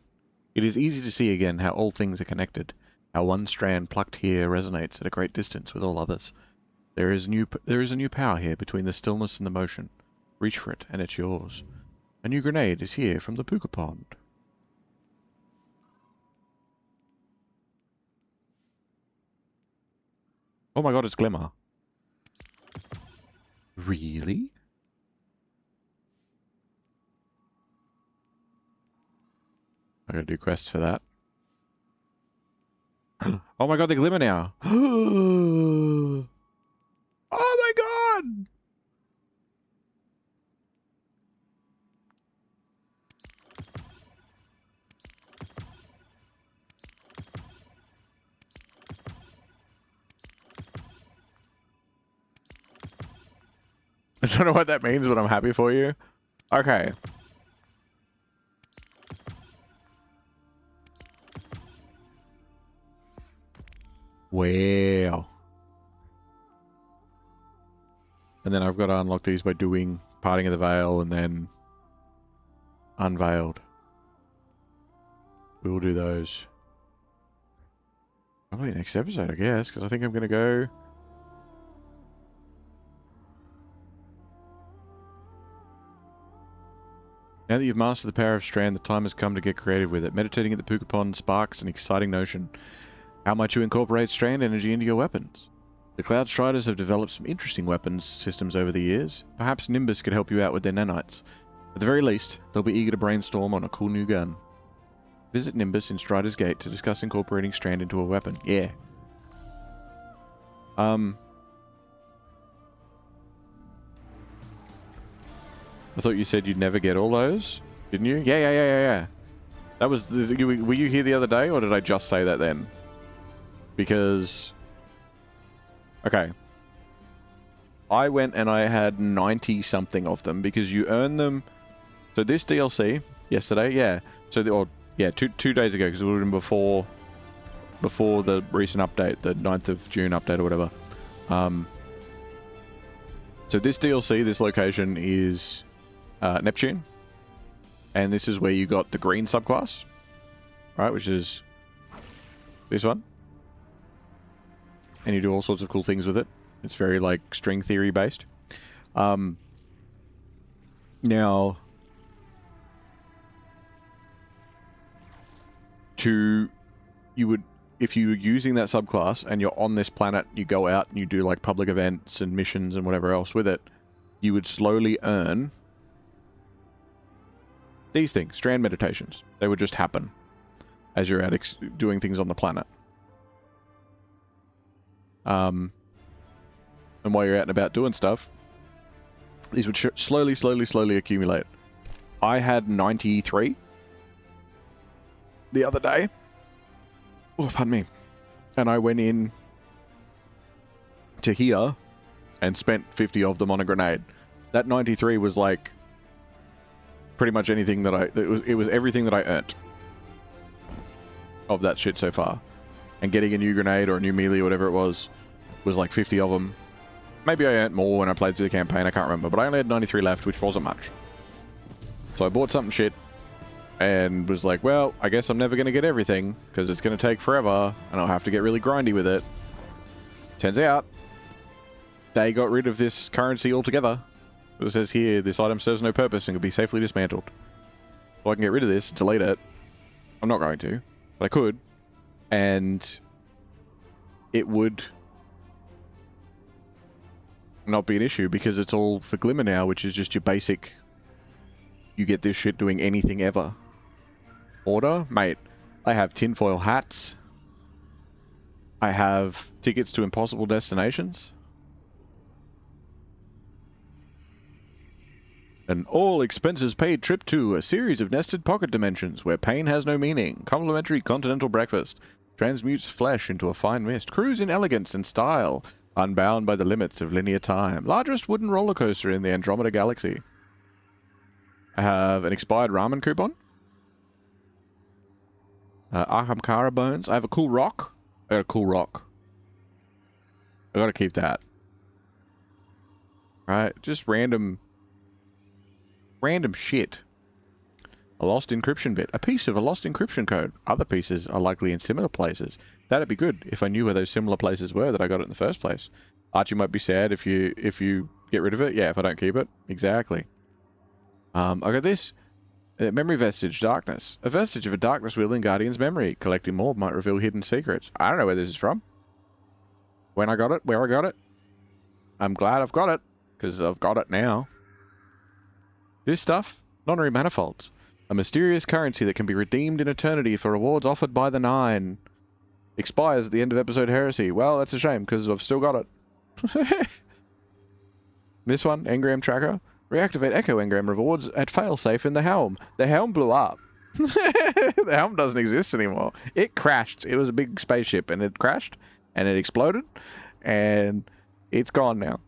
It is easy to see again how all things are connected, how one strand plucked here resonates at a great distance with all others. There is a new power here between the stillness and the motion. Reach for it, and it's yours. A new grenade is here from the puka pond. Oh my god, it's Glimmer. Really? I gotta do quests for that. Oh my god, they glimmer now. Oh my god! I don't know what that means, but I'm happy for you. Okay. Wow. And then I've got to unlock these by doing Parting of the Veil and then Unveiled. We will do those. Probably next episode, I guess, because I think I'm going to go... Now that you've mastered the power of Strand, the time has come to get creative with it. Meditating at the Puka Pond sparks an exciting notion. How might you incorporate Strand energy into your weapons? The Cloud Striders have developed some interesting weapons systems over the years. Perhaps Nimbus could help you out with their nanites. At the very least, they'll be eager to brainstorm on a cool new gun. Visit Nimbus in Strider's Gate to discuss incorporating Strand into a weapon. Yeah. I thought you said you'd never get all those, didn't you? Yeah. That was... Were you here the other day, or did I just say that then? Because... Okay. I went and I had 90-something of them, because you earn them... So this DLC, yesterday, yeah. So, two days ago, because it would have been before the recent update, the 9th of June update or whatever. So this DLC, this location is... Neptune, and this is where you got the green subclass, right, which is this one, and you do all sorts of cool things with it. It's very like string theory based. Now if you're using that subclass and you're on this planet, you go out and you do like public events and missions and whatever else with it, you would slowly earn these things, Strand meditations. They would just happen as you're out doing things on the planet. And while you're out and about doing stuff, these would slowly accumulate. I had 93 the other day. Oh, pardon me. And I went in to here and spent 50 of them on a grenade. That 93 was like pretty much anything that it was everything that I earned of that shit so far. And getting a new grenade or a new melee or whatever it was like 50 of them. Maybe I earned more when I played through the campaign, I can't remember, but I only had 93 left, which wasn't much. So I bought something shit and was like, well, I guess I'm never going to get everything because it's going to take forever and I'll have to get really grindy with it. Turns out they got rid of this currency altogether. It says here, this item serves no purpose and can be safely dismantled. So I can get rid of this, delete it. I'm not going to, but I could. And it would not be an issue because it's all for Glimmer now, which is just your basic, you get this shit doing anything ever. Order? Mate, I have tinfoil hats. I have tickets to impossible destinations. An all-expenses paid trip to a series of nested pocket dimensions where pain has no meaning. Complimentary continental breakfast. Transmutes flesh into a fine mist. Cruise in elegance and style. Unbound by the limits of linear time. Largest wooden roller coaster in the Andromeda Galaxy. I have an expired ramen coupon. Arhamkara bones. I have a cool rock. I got a cool rock. I gotta keep that. Right, just random shit. A lost encryption bit. A piece of a lost encryption code. Other pieces are likely in similar places. That'd be good if I knew where those similar places were that I got it in the first place. Archie might be sad if you get rid of it? Yeah, if I don't keep it. Exactly. I got this. Memory vestige, darkness. A vestige of a darkness-wielding guardian's memory. Collecting more might reveal hidden secrets. I don't know where this is from. When I got it, where I got it. I'm glad I've got it, because I've got it now. This stuff, non-re manifolds. A mysterious currency that can be redeemed in eternity for rewards offered by the Nine. Expires at the end of episode Heresy. Well, that's a shame, because I've still got it. This one, engram tracker. Reactivate Echo engram rewards at failsafe in the helm. The helm blew up. The helm doesn't exist anymore. It crashed. It was a big spaceship, and it crashed, and it exploded, and it's gone now.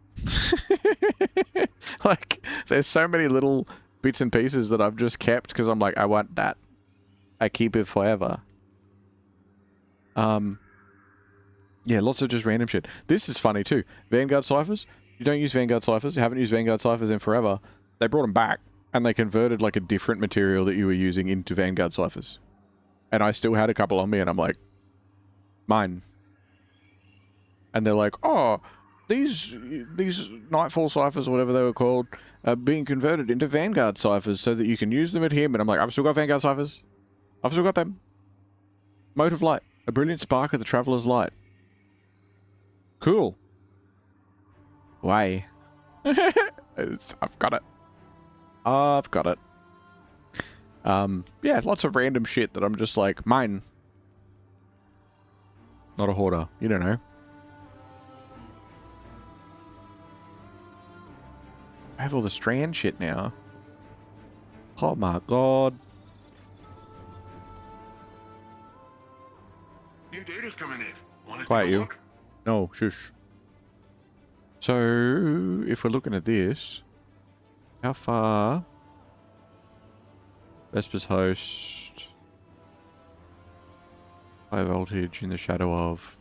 Like, there's so many little bits and pieces that I've just kept because I'm like, I want that. I keep it forever. Yeah, lots of just random shit. This is funny too. Vanguard ciphers. You don't use Vanguard ciphers. You haven't used Vanguard ciphers in forever. They brought them back, and they converted like a different material that you were using into Vanguard ciphers. And I still had a couple on me, and I'm like, mine. And they're like, oh, these Nightfall ciphers or whatever they were called are being converted into Vanguard ciphers so that you can use them at him. And I'm like, I've still got Vanguard ciphers. I've still got them. Mote of light. A brilliant spark of the Traveler's light. Cool. Why? I've got it. I've got it. Yeah, lots of random shit that I'm just like, mine. Not a hoarder. You don't know. I have all the strand shit now. Oh my god. New data's coming in. Want to Quiet take a you. look? No, shush. So, if we're looking at this, how far? Vesper's host. High voltage in the shadow of.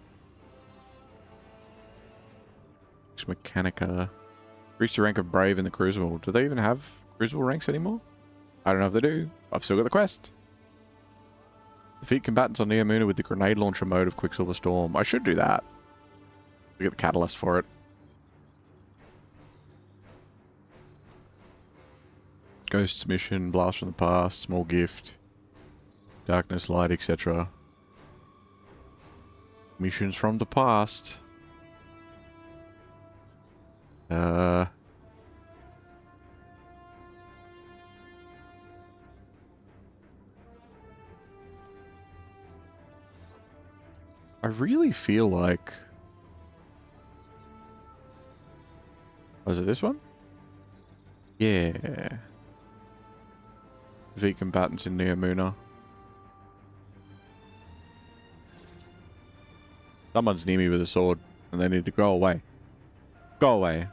Mechanica. Reached the rank of Brave in the Crucible. Do they even have Crucible ranks anymore? I don't know if they do. I've still got the quest. Defeat combatants on Neomuna with the grenade launcher mode of Quicksilver Storm. I should do that. We get the catalyst for it. Ghost's mission, Blast from the Past, Small Gift, Darkness, Light, etc. Missions from the past. I really feel like... Was it this one? Yeah. V combatants in Neomuna. Someone's near me with a sword, and they need to go away. Go away.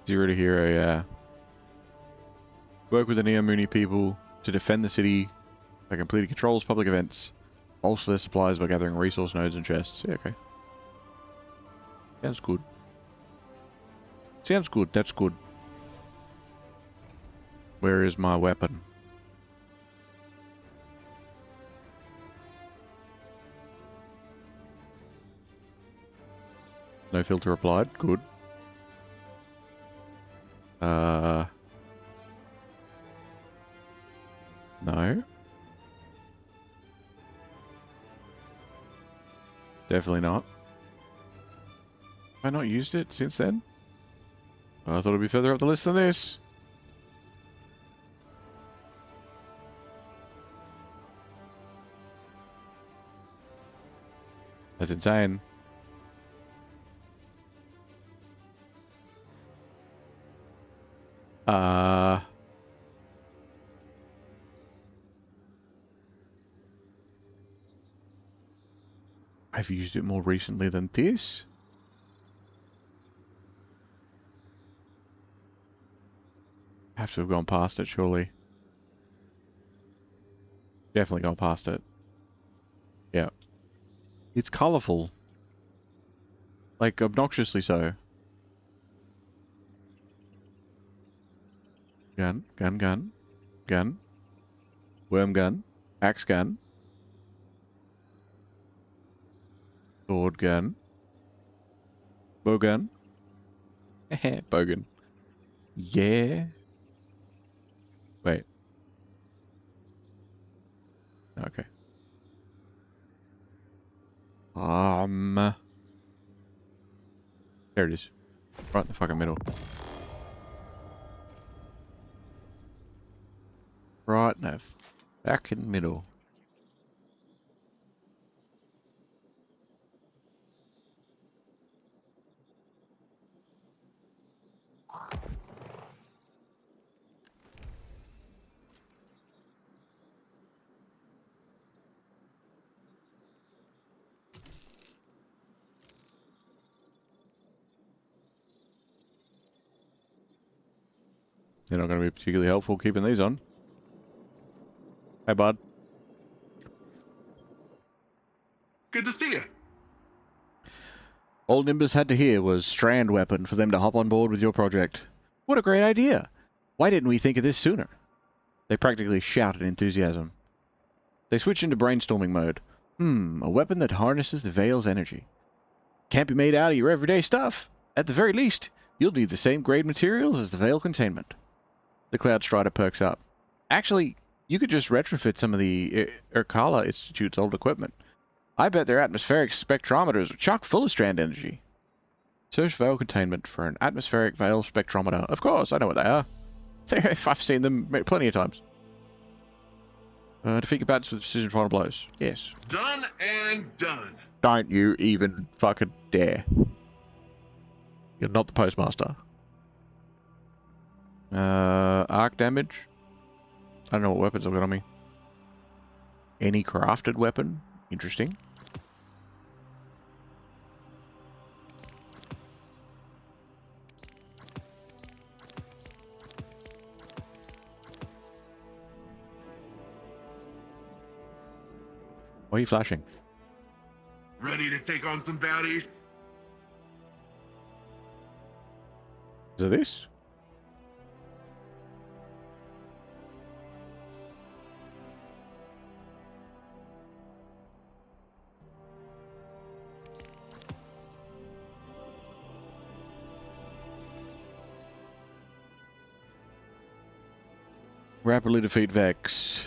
Zero to hero, yeah. Work with the Neomuni people to defend the city by completing controls, public events. Bolster their supplies by gathering resource nodes and chests. Yeah, okay. Sounds good. Sounds good, that's good. Where is my weapon? No filter applied, good. No. Definitely not. Have I not used it since then? I thought it'd be further up the list than this. That's insane. I've used it more recently than this. I have to have gone past it, surely. Definitely gone past it. Yeah. It's colourful. Like, obnoxiously so. Gun, gun, gun, gun. Worm gun. Axe gun. Sword gun. Bow gun. Bow gun. Yeah. Wait. Okay. There it is. Right in the fucking middle. Right in the fucking middle. They're not going to be particularly helpful keeping these on. Hey, bud. Good to see you. All Nimbus had to hear was strand weapon for them to hop on board with your project. What a great idea! Why didn't we think of this sooner? They practically shout in enthusiasm. They switch into brainstorming mode. A weapon that harnesses the Veil's energy. Can't be made out of your everyday stuff. At the very least, you'll need the same grade materials as the Veil containment. The Cloud Strider perks up. Actually, you could just retrofit some of the Urkala Institute's old equipment. I bet their atmospheric spectrometers are chock full of strand energy. Search Veil containment for an atmospheric Veil spectrometer. Of course, I know what they are. I've seen them plenty of times. Defeat combatants with precision final blows. Yes. Done and done. Don't you even fucking dare. You're not the postmaster. Arc damage. I don't know what weapons I've got on me. Any crafted weapon. Interesting. Why are you flashing? Ready to take on some baddies? Is it this? Rapidly defeat Vex.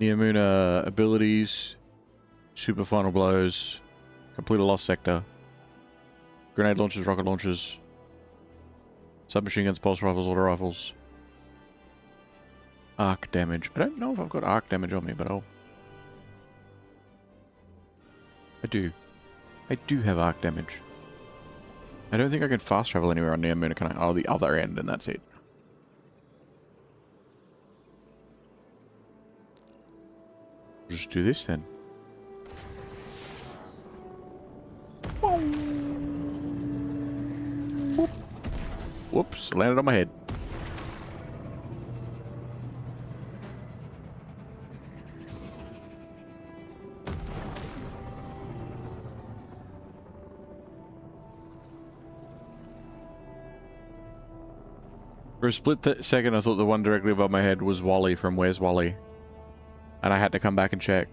Neomuna abilities. Super final blows. Complete a lost sector. Grenade launchers, rocket launchers. Submachine guns, pulse rifles, auto rifles. Arc damage. I don't know if I've got arc damage on me, but I do. I do have arc damage. I don't think I can fast travel anywhere on Neomuna, can I? Oh, the other end, and that's it. Just do this then. Whoop. Whoops, landed on my head. For a split second, I thought the one directly above my head was Wally from Where's Wally? And I had to come back and check.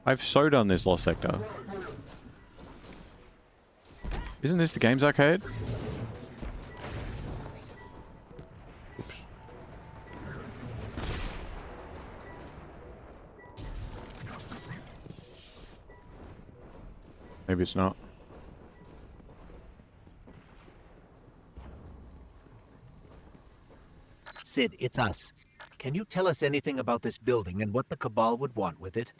I've so done this lost sector. Isn't this the game's arcade? Oops. Maybe it's not. Sid, it's us. Can you tell us anything about this building and what the Cabal would want with it?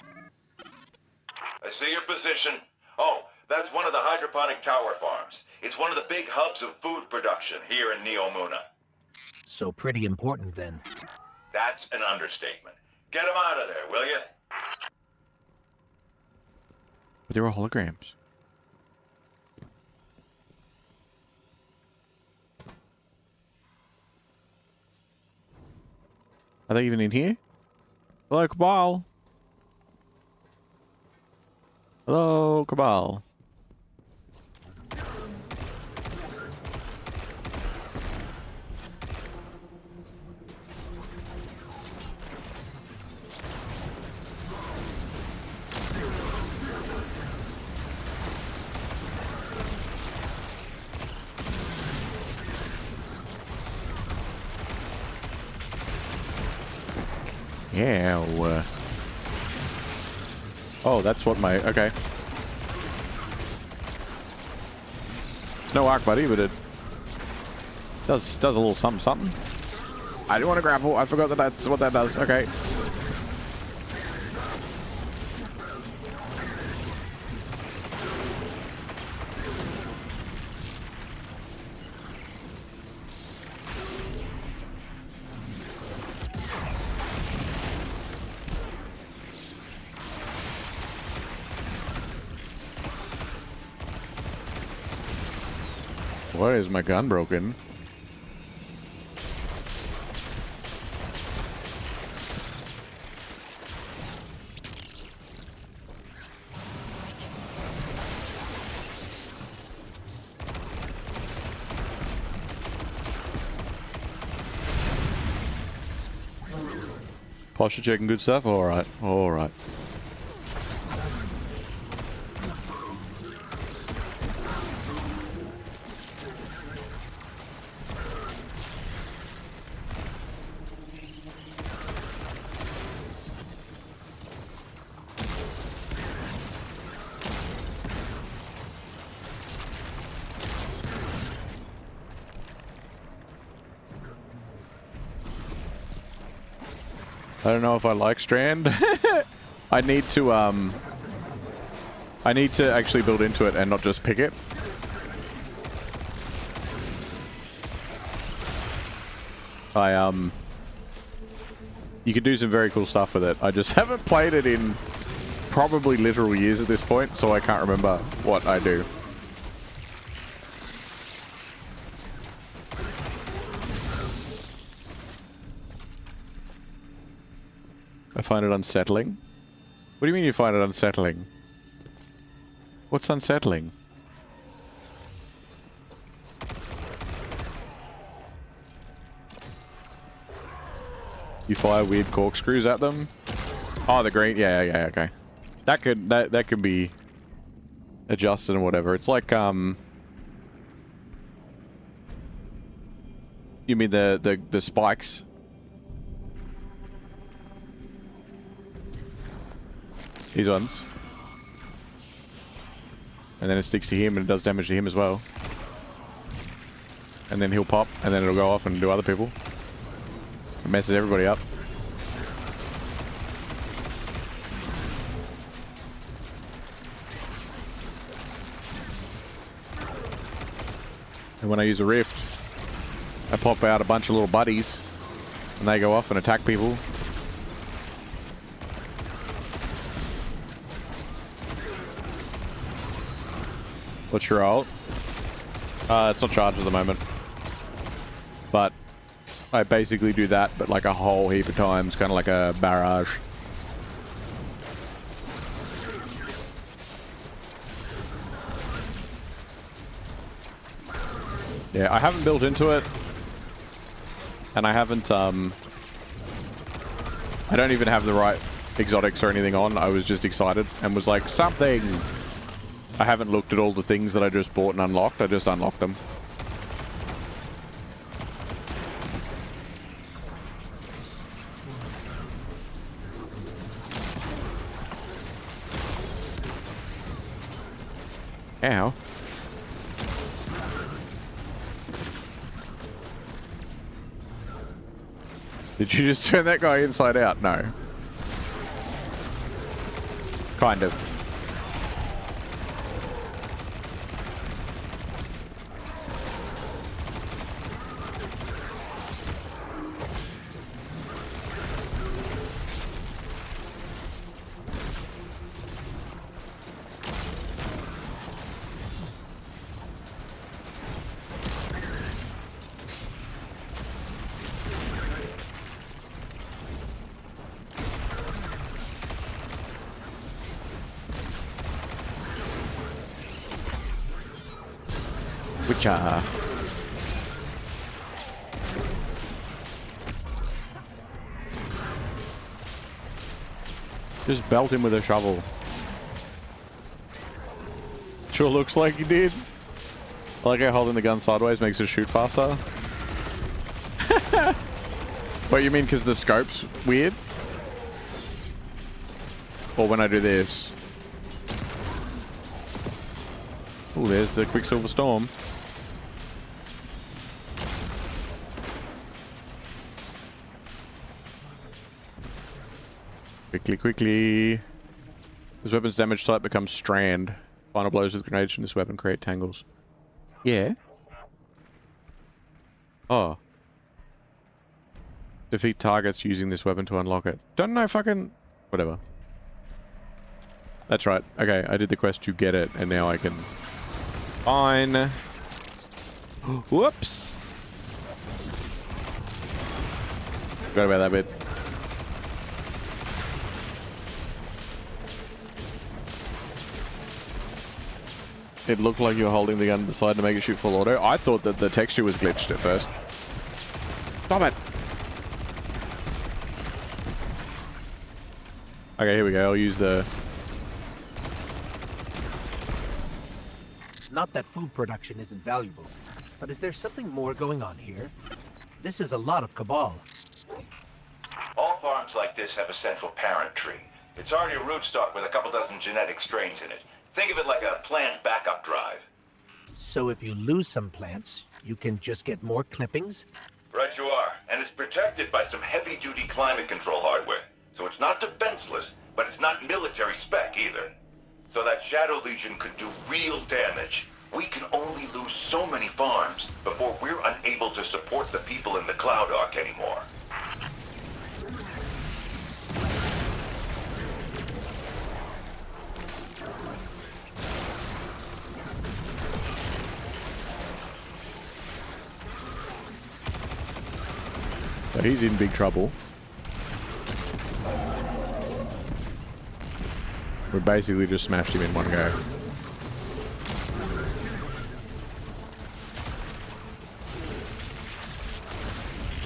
I see your position. Oh, that's one of the hydroponic tower farms. It's one of the big hubs of food production here in Neomuna. So pretty important then. That's an understatement. Get him out of there, will you? But they were holograms. Are they even in here? Hello, Cabal. Hello, Cabal. Yeah. Oh, that's what my... Okay. It's no arc buddy, but it does a little something something. I didn't want to grapple. I forgot that that's what that does. Okay. Why is my gun broken? Posture checking good stuff? Alright, alright. I don't know if I like Strand. I need to actually build into it and not just pick it. You could do some very cool stuff with it. I just haven't played it in probably literal years at this point, so I can't remember what I do. I find it unsettling. What do you mean you find it unsettling? What's unsettling? You fire weird corkscrews at them? Oh, the green. Yeah, okay. That could be adjusted and whatever. It's like you mean the spikes? These ones. And then it sticks to him and it does damage to him as well. And then he'll pop and then it'll go off and do other people. It messes everybody up. And when I use a rift, I pop out a bunch of little buddies and they go off and attack people. What's your ult? It's not charged at the moment. But I basically do that, but like a whole heap of times, kind of like a barrage. Yeah, I haven't built into it. And I haven't, I don't even have the right exotics or anything on. I was just excited and was like, something! I haven't looked at all the things that I just bought and unlocked. I just unlocked them. Ow. Did you just turn that guy inside out? No. Kind of. Gotcha. Just belt him with a shovel. Sure looks like he did. I like how holding the gun sideways makes it shoot faster. What, you mean because the scope's weird? Or when I do this? Oh, there's the Quicksilver Storm. Quickly, quickly. This weapon's damage type becomes strand. Final blows with grenades from this weapon create tangles. Yeah. Oh. Defeat targets using this weapon to unlock it. Don't know fucking... Whatever. That's right. Okay, I did the quest to get it, and now I can... Fine. Whoops. Forgot about that bit. It looked like you were holding the gun to the side to make it shoot full auto. I thought that the texture was glitched at first. Stop it! Okay, here we go. I'll use the... Not that food production isn't valuable, but is there something more going on here? This is a lot of Cabal. All farms like this have a central parent tree. It's already a rootstock with a couple dozen genetic strains in it. Think of it like a plant backup drive. So if you lose some plants, you can just get more clippings? Right you are. And it's protected by some heavy-duty climate control hardware. So it's not defenseless, but it's not military spec either. So that Shadow Legion could do real damage. We can only lose so many farms before we're unable to support the people in the Cloud Ark anymore. So he's in big trouble. We basically just smashed him in one go.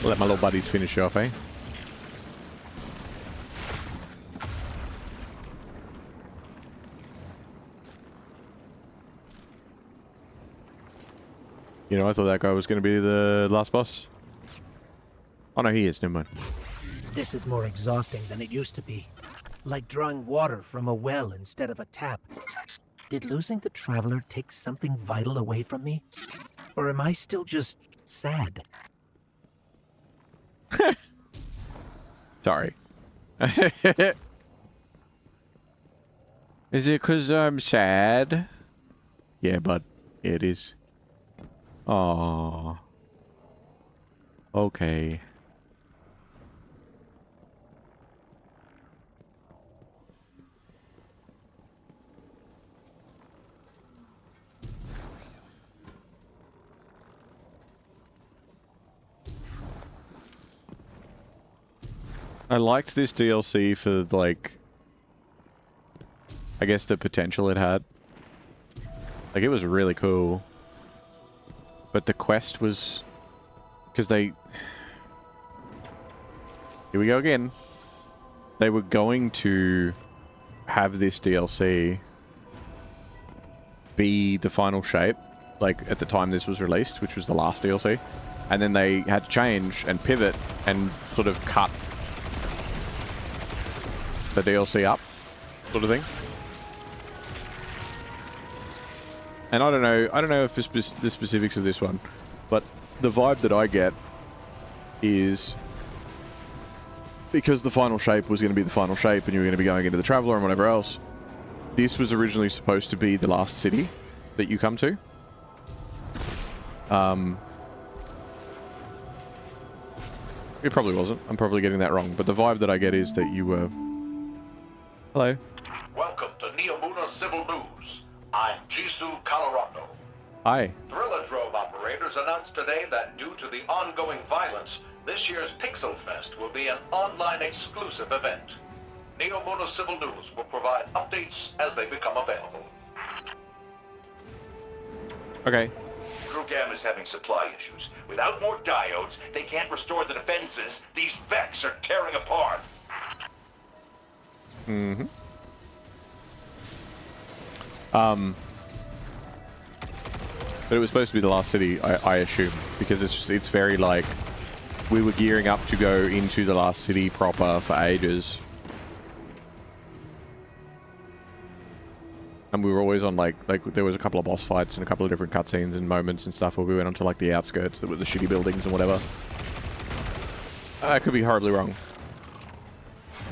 Let my little buddies finish off, eh? You know, I thought that guy was going to be the last boss. Oh no, he is. Never mind. This is more exhausting than it used to be. Like drawing water from a well instead of a tap. Did losing the Traveler take something vital away from me? Or am I still just sad? Sorry. Is it because I'm sad? Yeah, bud. Yeah, it is. Aww. Okay. I liked this DLC for, like, I guess the potential it had. Like, it was really cool. But the quest was... Because they... Here we go again. They were going to have this DLC be the final shape, like, at the time this was released, which was the last DLC. And then they had to change and pivot and sort of cut the DLC up, sort of thing. And I don't know if it's the specifics of this one, but the vibe that I get is because the final shape was going to be the final shape and you were going to be going into the Traveler and whatever else, this was originally supposed to be the last city that you come to. It probably wasn't. I'm probably getting that wrong, but the vibe that I get is that you were... Hello. Welcome to Neomuna Civil News. I'm Jisoo Colorado. Hi. Thrilladrome operators announced today that due to the ongoing violence, this year's Pixel Fest will be an online exclusive event. Neomuna Civil News will provide updates as they become available. Okay. Microgam is having supply issues. Without more diodes, they can't restore the defenses these Vex are tearing apart. Mm-hmm. But it was supposed to be the last city, I assume, because it's very like we were gearing up to go into the last city proper for ages. And we were always on like there was a couple of boss fights and a couple of different cutscenes and moments and stuff where we went onto like the outskirts that were the shitty buildings and whatever. I could be horribly wrong.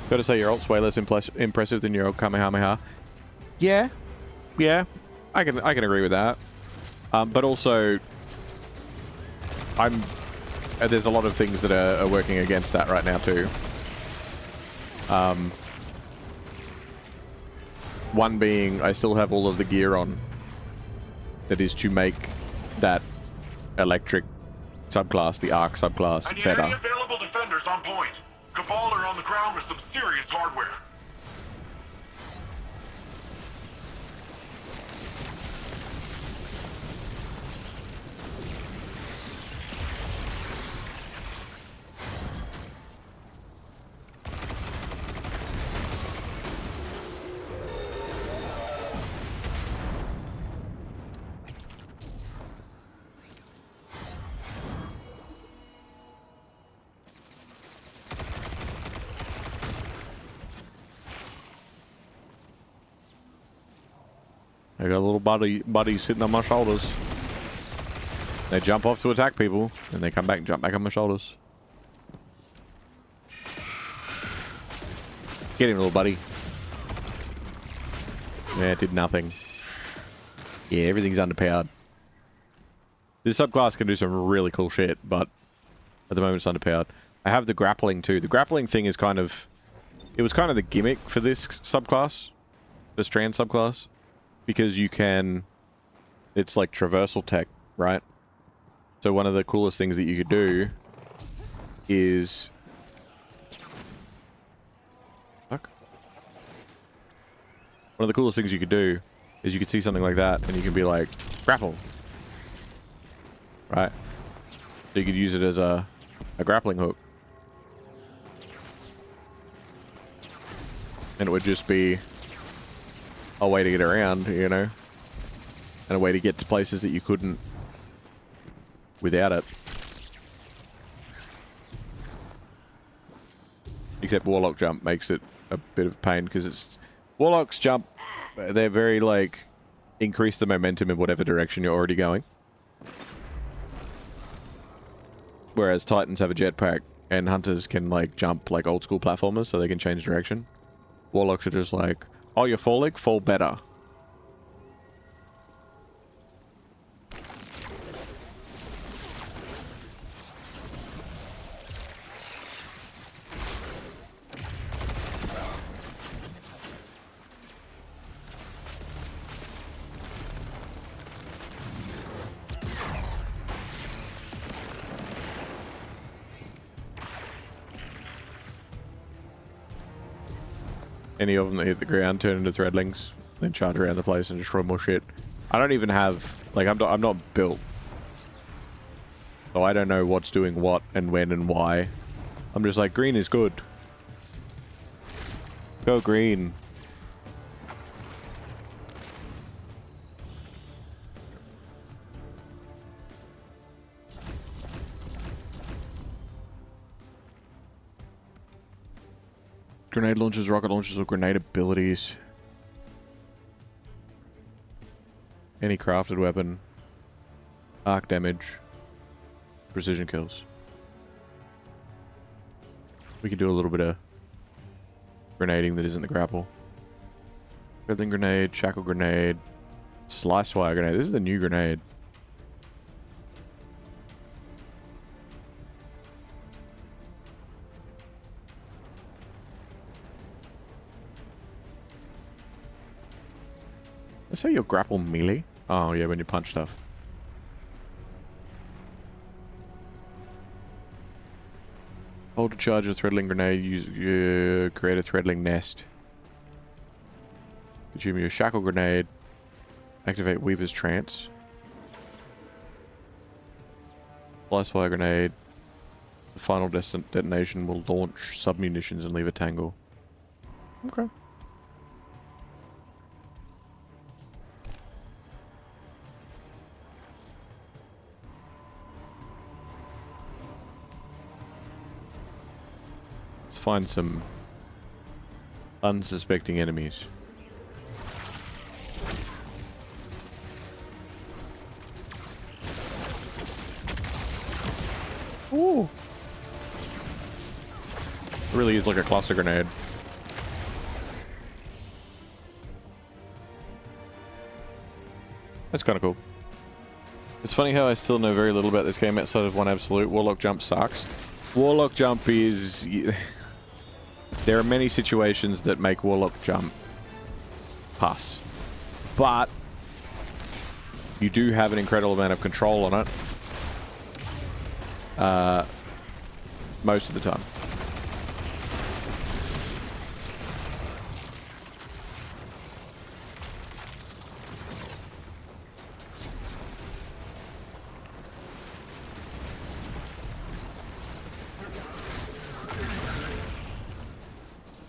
Gotta say your ult's way less impressive than your Kamehameha. Yeah, I can agree with that. But also, there's a lot of things that are working against that right now too. One being, I still have all of the gear on that is to make that electric subclass, the arc subclass, I need better. any available defenders on point. Cabal are on the ground with some serious hardware. I got a little buddy sitting on my shoulders. They jump off to attack people, and they come back and jump back on my shoulders. Get him, little buddy. Yeah, it did nothing. Yeah, everything's underpowered. This subclass can do some really cool shit, but at the moment it's underpowered. I have the grappling too. The grappling thing is kind of... It was kind of the gimmick for this subclass. The Strand subclass. Because you can... It's like traversal tech, right? So one of the coolest things that you could do is... Fuck. One of the coolest things you could do is you could see something like that and you can be like, grapple. Right? So you could use it as a grappling hook. And it would just be a way to get around, you know? And a way to get to places that you couldn't without it. Except Warlock jump makes it a bit of a pain because it's... Warlock's jump, they're very like... Increase the momentum in whatever direction you're already going. Whereas Titans have a jetpack and Hunters can like jump like old school platformers so they can change direction. Warlocks are just like, oh, you're falling? Fall better. Any of them that hit the ground turn into threadlings, then charge around the place and destroy more shit. I don't even have, like, I'm not built. So I don't know what's doing what and when and why. I'm just like, green is good. Go green. Grenade launchers, rocket launchers, or grenade abilities. Any crafted weapon. Arc damage. Precision kills. We can do a little bit of grenading that isn't the grapple. Threadling grenade, shackle grenade, slice wire grenade. This is the new grenade. Let's say you'll grapple melee. Oh yeah, when you punch stuff. Hold to charge a threadling grenade, create a threadling nest. Consume your shackle grenade. Activate Weaver's Trance. Slice fire grenade. The final detonation will launch submunitions and leave a tangle. Okay. Let's find some unsuspecting enemies. Ooh. It really is like a cluster grenade. That's kind of cool. It's funny how I still know very little about this game outside of one absolute. Warlock jump sucks. Warlock jump is... There are many situations that make Warlock jump pass. But you do have an incredible amount of control on it. Most of the time.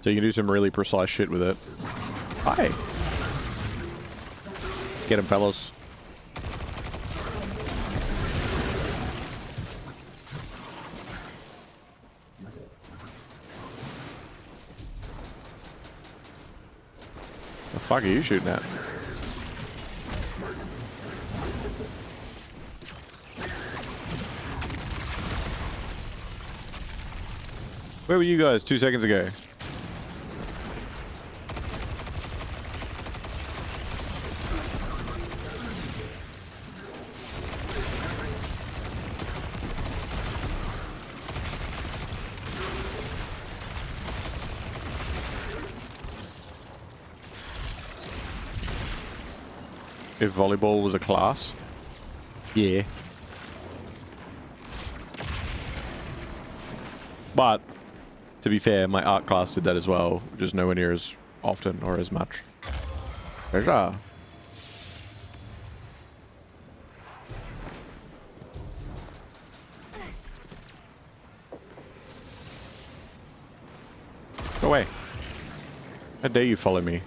So you can do some really precise shit with it. Hi. Get him, fellas. The fuck are you shooting at? Where were you guys 2 seconds ago? If volleyball was a class? Yeah. But, to be fair, my art class did that as well, just nowhere near as often or as much. Pleasure. Go away. How dare you follow me?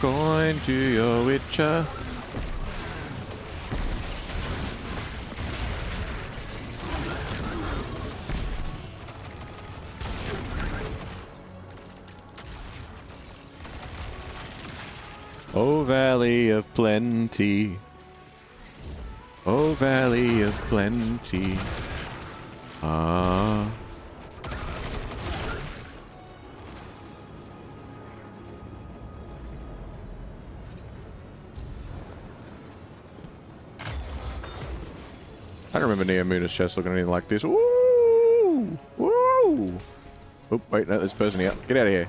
Going to your witcher. Oh, Valley of Plenty. Oh, Valley of Plenty. Ah. I don't remember Neomuna's chest looking anything like this. Ooh! Woo! Oh, wait, no, there's a person here. Get out of here.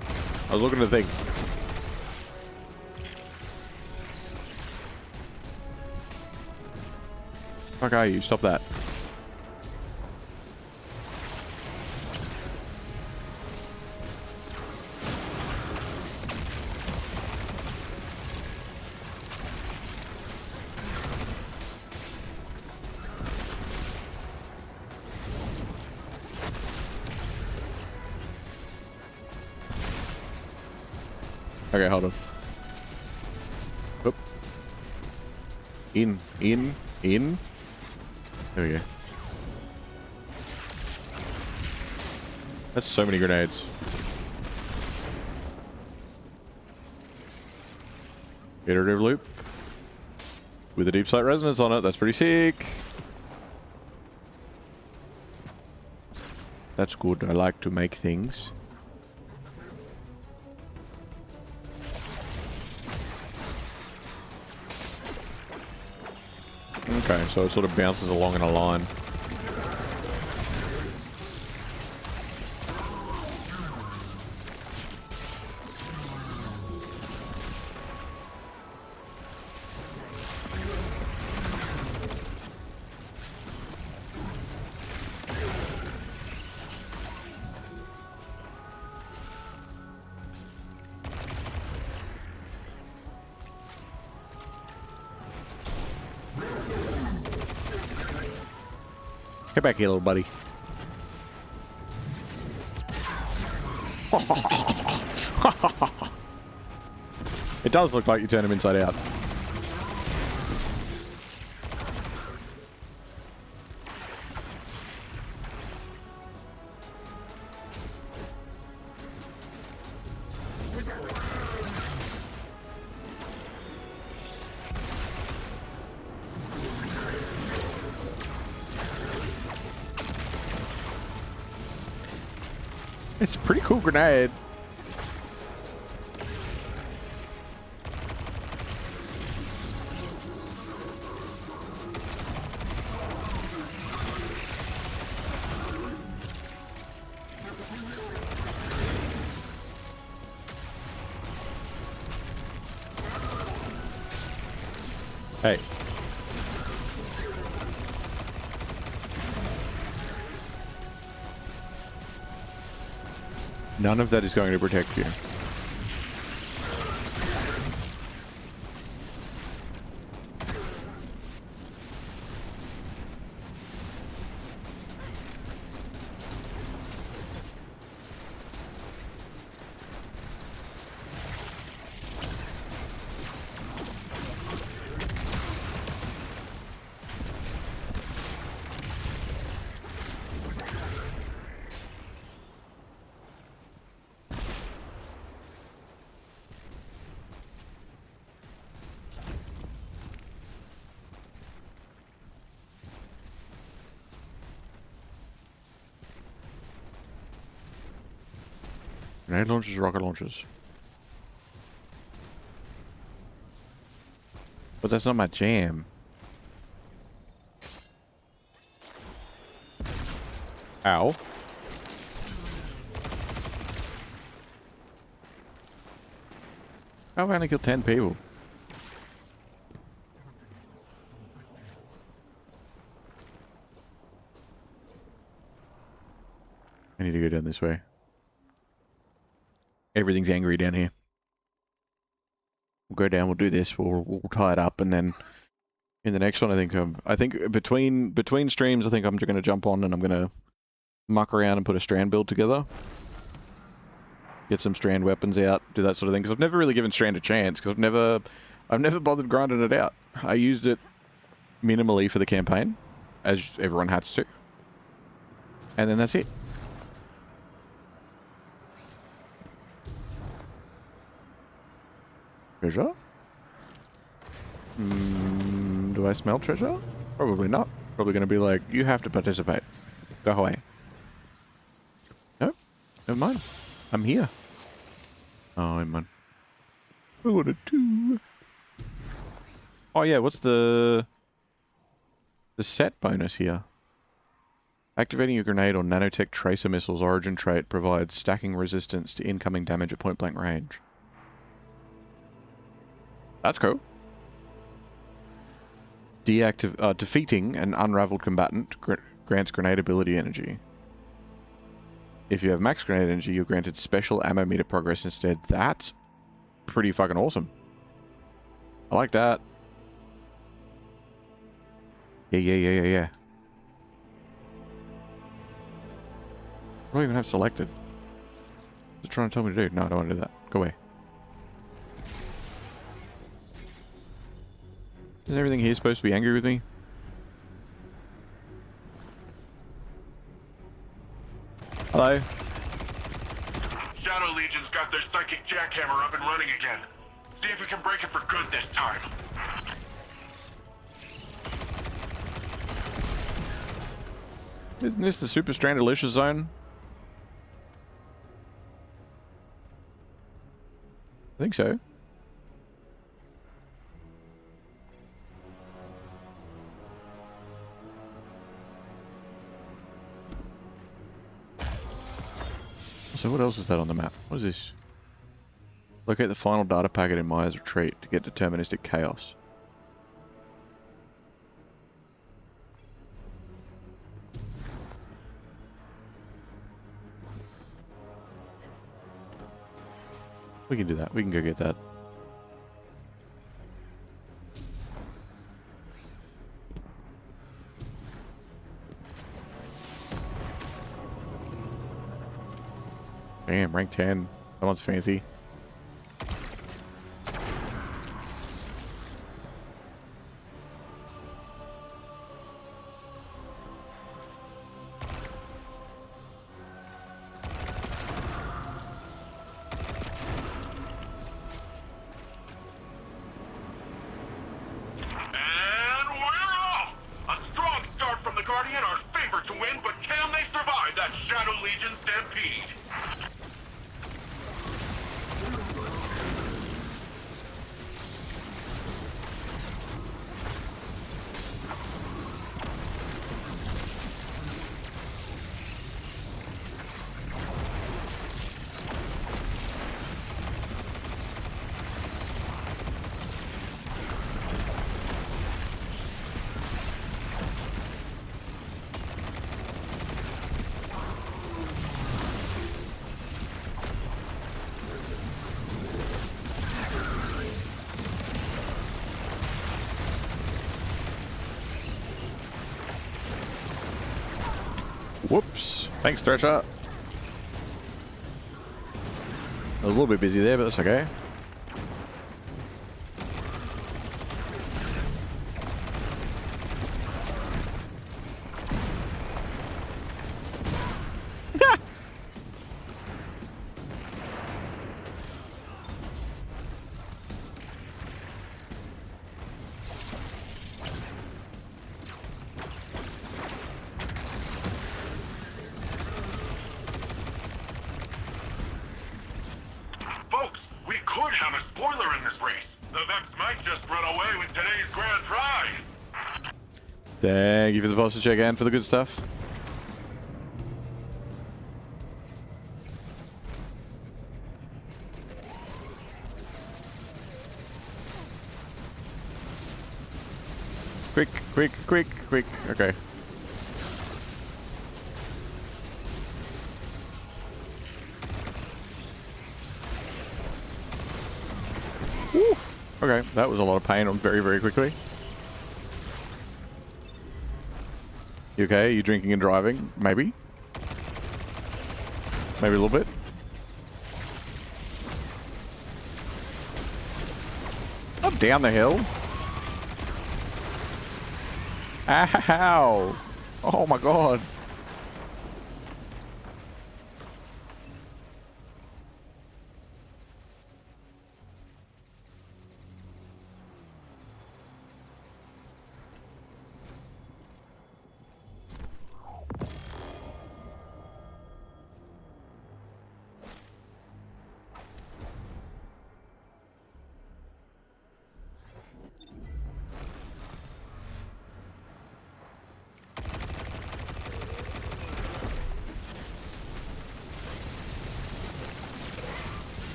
I was looking at the thing. Fuck are you? Stop that. Okay, hold on. Oop. In. There we go. That's so many grenades. Iterative loop. With a deep sight resonance on it. That's pretty sick. That's good. I like to make things. Okay, so it sort of bounces along in a line. Get back here, little buddy. It does look like you turn him inside out. It's a pretty cool grenade. Hey. None of that is going to protect you. Grenade launchers, rocket launchers. But that's not my jam. Ow. I've only killed 10 people. I need to go down this way. Everything's angry down here. We'll go down, we'll do this, we'll tie it up, and then in the next one, I think between streams, I think I'm just going to jump on and I'm going to muck around and put a strand build together. Get some strand weapons out, do that sort of thing, because I've never really given strand a chance, because I've never bothered grinding it out. I used it minimally for the campaign, as everyone has to. And then that's it. Treasure? Do I smell treasure? Probably not. Probably going to be like, you have to participate. Go away. Nope. Never mind. I'm here. Oh, never mind. I wanted to. Oh yeah, what's the set bonus here? Activating your grenade or nanotech tracer missiles origin trait provides stacking resistance to incoming damage at point blank range. That's cool. Defeating an unraveled combatant grants grenade ability energy. If you have max grenade energy, you're granted special ammo meter progress instead. That's pretty fucking awesome. I like that. Yeah. I don't even have selected. What's it trying to tell me to do? No, I don't want to do that. Go away. Isn't everything here supposed to be angry with me? Hello? Shadow Legion's got their psychic jackhammer up and running again. See if we can break it for good this time. Isn't this the Super Strand Delicious Zone? I think so. So what else is that on the map? What is this? Locate the final data packet in Maya's retreat to get deterministic chaos. We can do that. We can go get that. rank 10. That one's fancy. And we're off! A strong start from the Guardian are favored to win, but can they survive that Shadow Legion stampede? Whoops. Thanks, Stretcher. I was a little bit busy there, but that's okay. Folks, we could have a spoiler in this race. The Vex might just run away with today's grand prize. Thank you for the postage check and for the good stuff. Quick, quick, quick, quick. Okay. Woo. Okay, that was a lot of pain on very, very quickly. You okay? You drinking and driving? Maybe. Maybe a little bit. Not down the hill. Ow! Oh my god.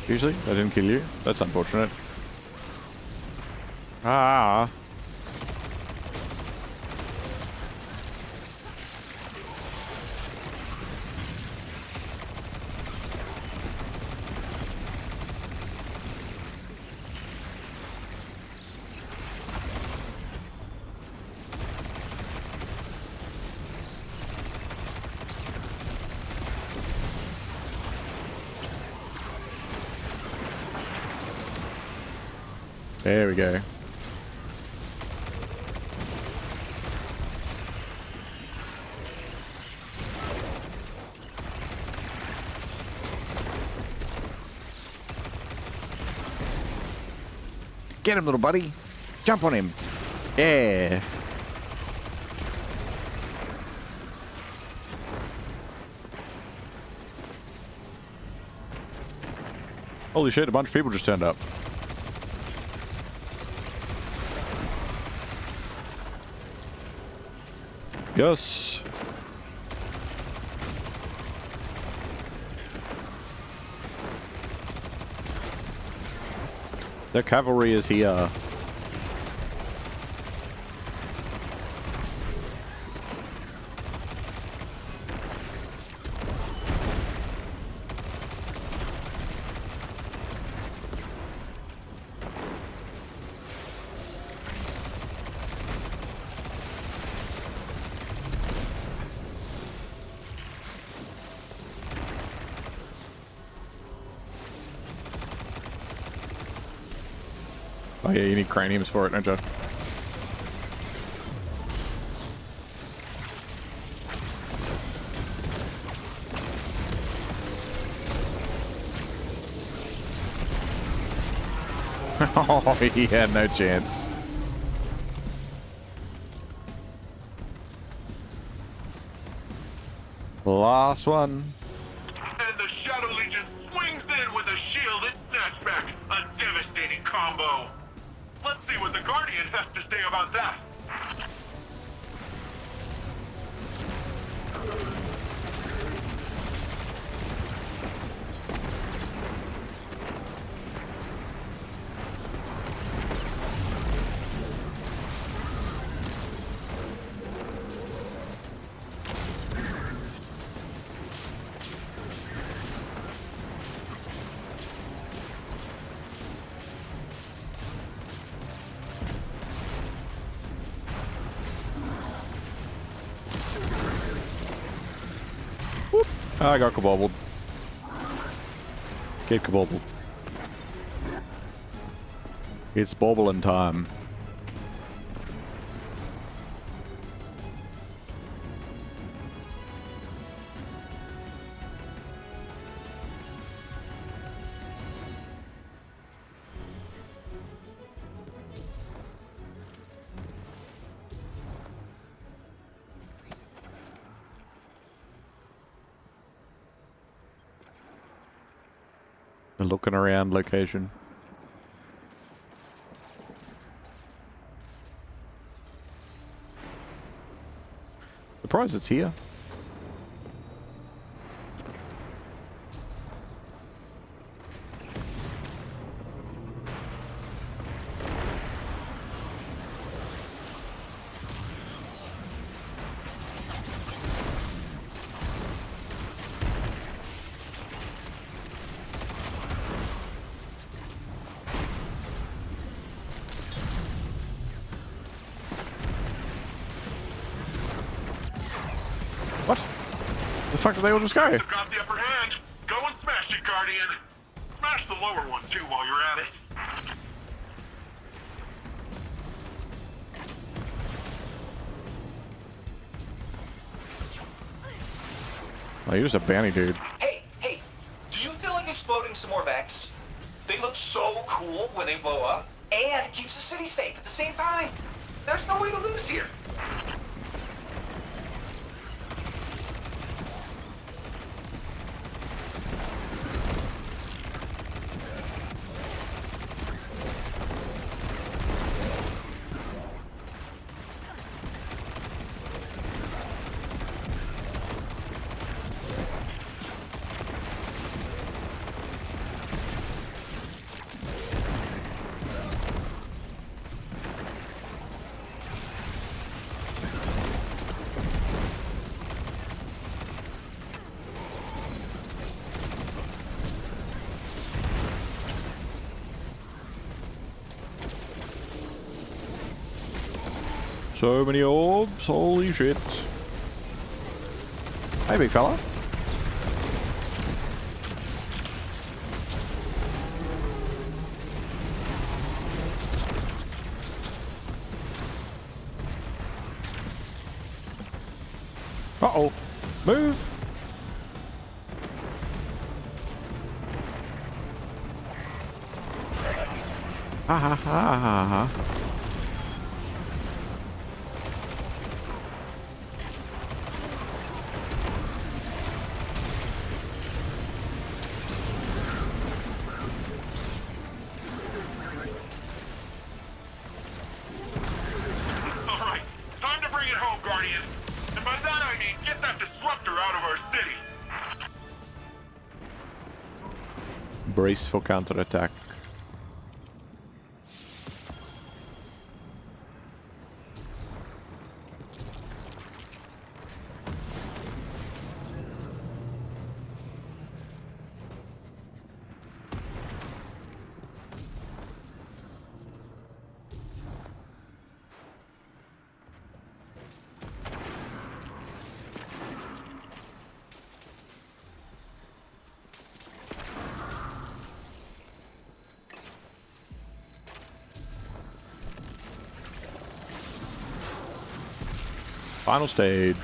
Usually, I didn't kill you. That's unfortunate. Ah. There we go. Get him, little buddy. Jump on him. Yeah. Holy shit, a bunch of people just turned up. Yes. The cavalry is here. Oh yeah, you need craniums for it, don't you? Oh yeah, no chance. Last one. And the Shadow Legion swings in with a shielded snatchback. A devastating combo. Let's see what the Guardian has to say about that. I got kabobbled. Get kabobbled. It's bobbling time. The looking around location. Surprised it's here. What? The fuck did they all just go? You've got the upper hand. Go and smash it, Guardian. Smash the lower one too while you're at it. Oh, you're just a bounty dude. Hey, do you feel like exploding some more mechs? They look so cool when they blow up, and it keeps the city safe at the same time. There's no way to lose here. So many orbs, holy shit. Hey, big fella. Uh-oh. Move. Ha ha ha ha ha. Alright, time to bring it home, Guardian. And by that I mean get that disruptor out of our city. Brace for counterattack. Final stage.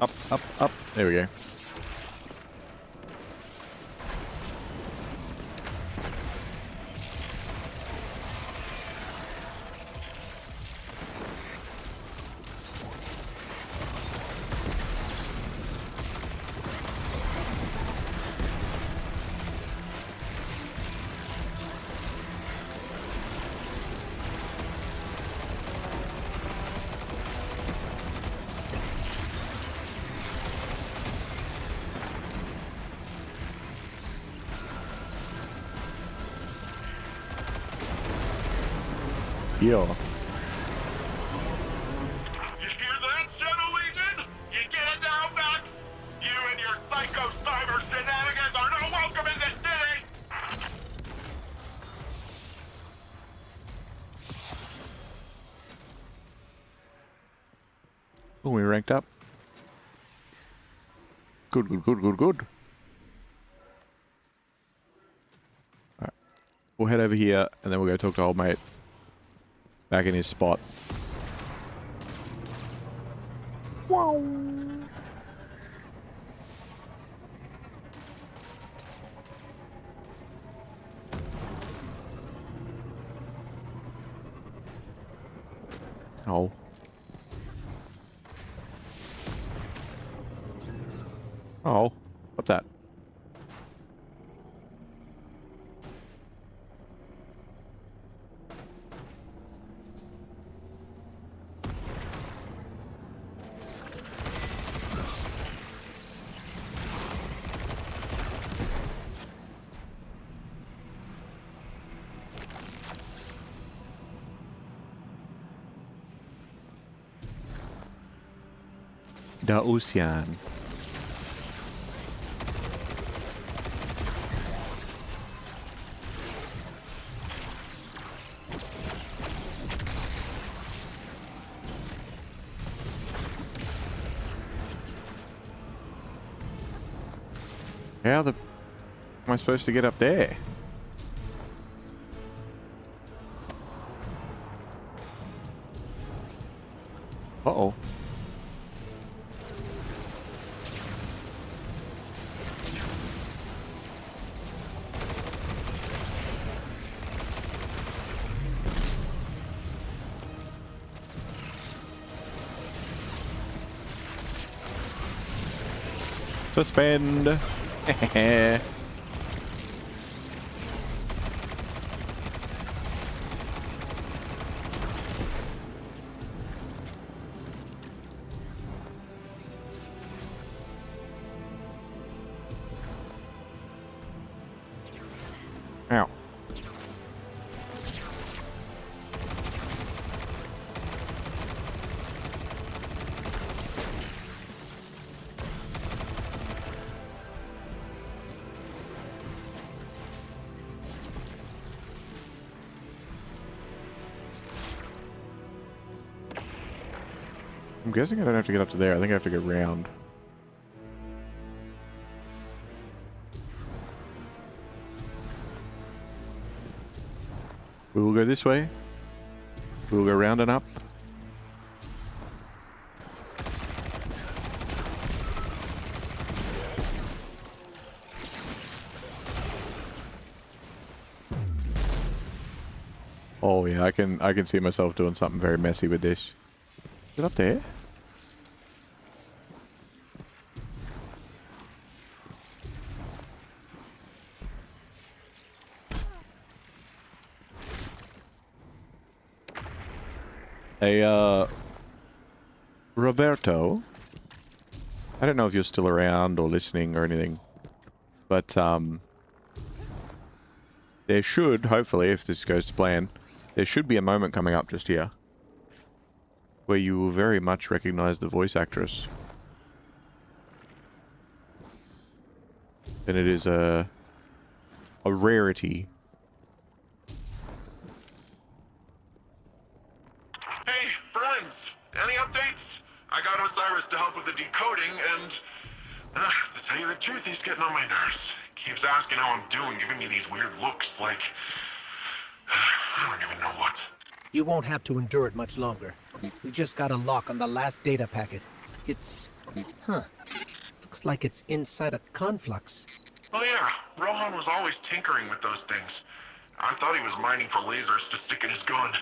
Up, up, up. There we go. Yeah. You hear that, Shadow Legion? You get it now, Max? You and your psycho cyber shenanigans are not welcome in this city! Oh, we ranked up. Good, good, good, good, good. Alright. We'll head over here and then we'll go talk to old mate. Back in his spot. Wow. Oh. Oh. What's that? The ocean. How the am I supposed to get up there? Uh-oh. Suspend. Ow. I'm guessing I don't have to get up to there. I think I have to go round. We will go this way. We will go round and up. Oh yeah, I can see myself doing something very messy with this. Is it up there? Hey, Roberto. I don't know if you're still around or listening or anything, but there should, hopefully, if this goes to plan, there should be a moment coming up just here. where you will very much recognize the voice actress. And it is a rarity. Hey, friends! Any updates? I got Osiris to help with the decoding, and to tell you the truth, he's getting on my nerves. Keeps asking how I'm doing, giving me these weird looks like I don't even know what. You won't have to endure it much longer. We just got a lock on the last data packet. It's... huh. Looks like it's inside a conflux. Oh yeah, Rohan was always tinkering with those things. I thought he was mining for lasers to stick in his gun.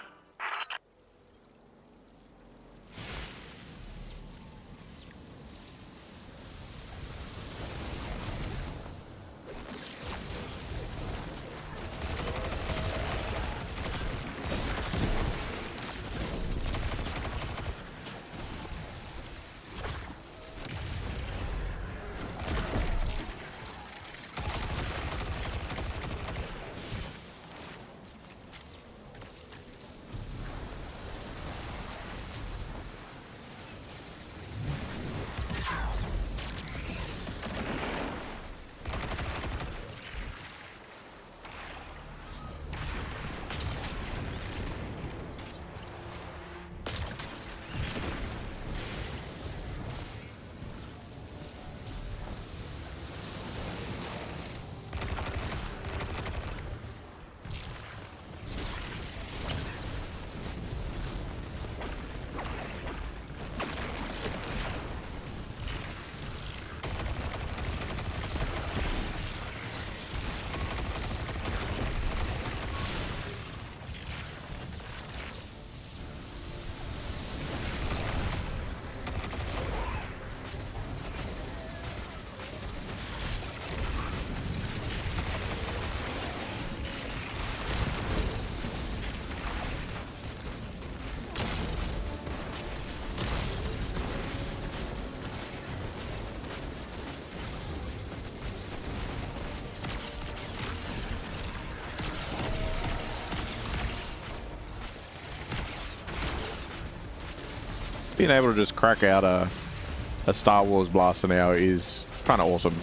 Being able to just crack out a Star Wars blaster now is kind of awesome.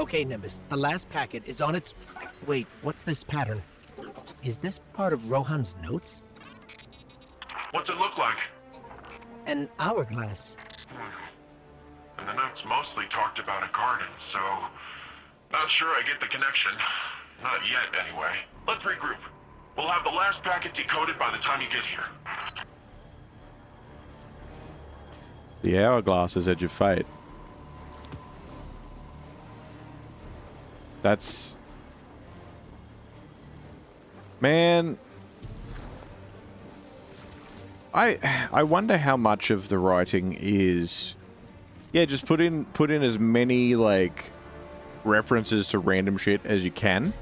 Okay, Nimbus, the last packet is on its... Wait, what's this pattern? Is this part of Rohan's notes? What's it look like? An hourglass. And the notes mostly talked about a garden, so... Not sure I get the connection. Not yet, anyway. Let's regroup. We'll have the last packet decoded by the time you get here. The hourglass is Edge of Fate. That's... Man... I wonder how much of the writing is... Yeah, just put in as many, like, references to random shit as you can.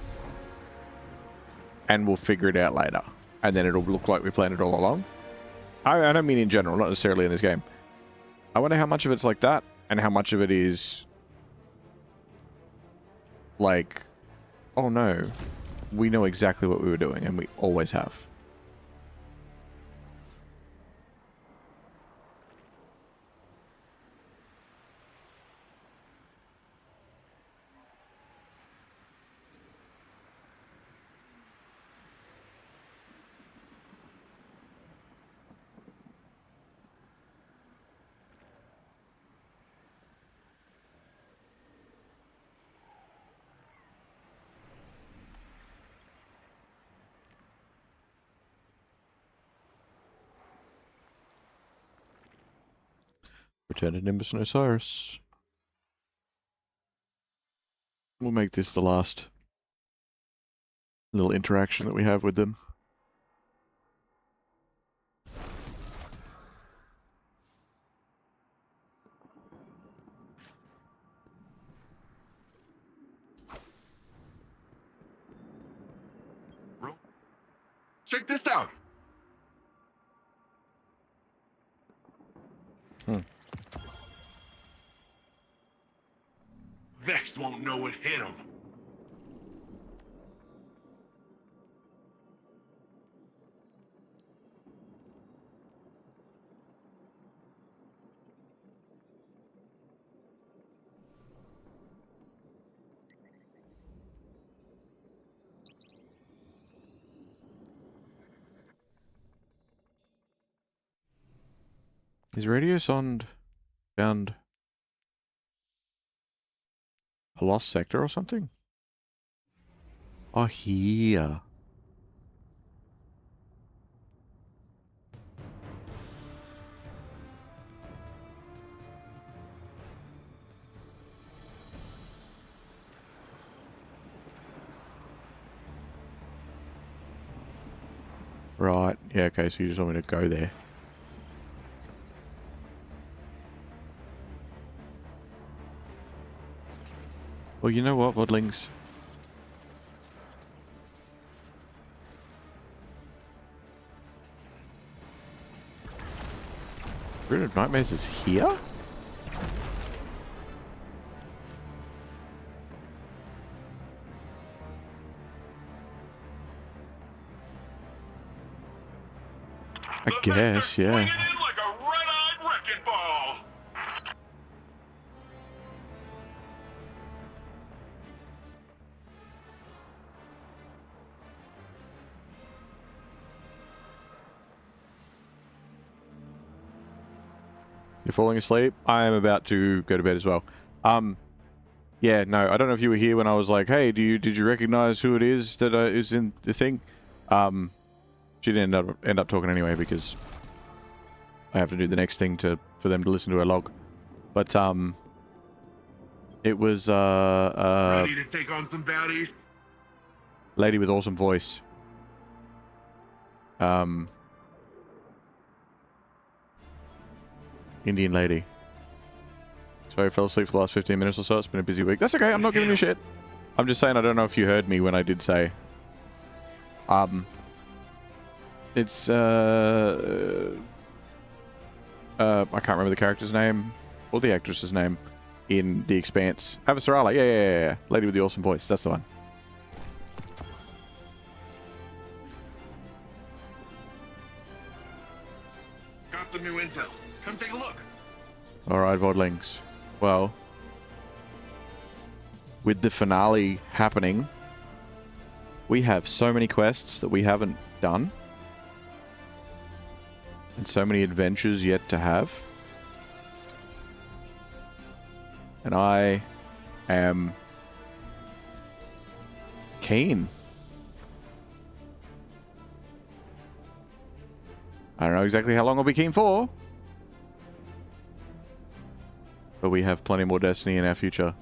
And we'll figure it out later. And then it'll look like we planned it all along. I don't mean in general, not necessarily in this game. I wonder how much of it's like that, and how much of it is... like, oh no, we know exactly what we were doing, and we always have. Return to Nimbus and Osiris. We'll make this the last little interaction that we have with them. Check this out! Vex won't know what hit him. Is radio sound found a lost sector or something? Oh, here. Right. Yeah, okay, so you just want me to go there. Well, you know what, Vodlings? Brood of Nightmares is here? I guess, yeah. Swinging in like a red-eyed wrecking ball. You're falling asleep? I am about to go to bed as well. Yeah, no, I don't know if you were here when I was like, hey, did you recognize who it is that is in the thing? She didn't end up talking anyway because I have to do the next thing for them to listen to her log. But it was Ready to take on some baddies? lady with awesome voice. Indian lady. So I fell asleep for the last 15 minutes or so. It's been a busy week. That's okay. I'm not giving you shit. I'm just saying I don't know if you heard me when I did say. It's I can't remember the character's name or the actress's name in The Expanse. Avasarala. Yeah. Lady with the awesome voice. That's the one. Got some new intel. Come take a look. Alright, Vodlings. Well, with the finale happening, we have so many quests that we haven't done. And so many adventures yet to have. And I am keen. I don't know exactly how long I'll be keen for. But we have plenty more Destiny in our future.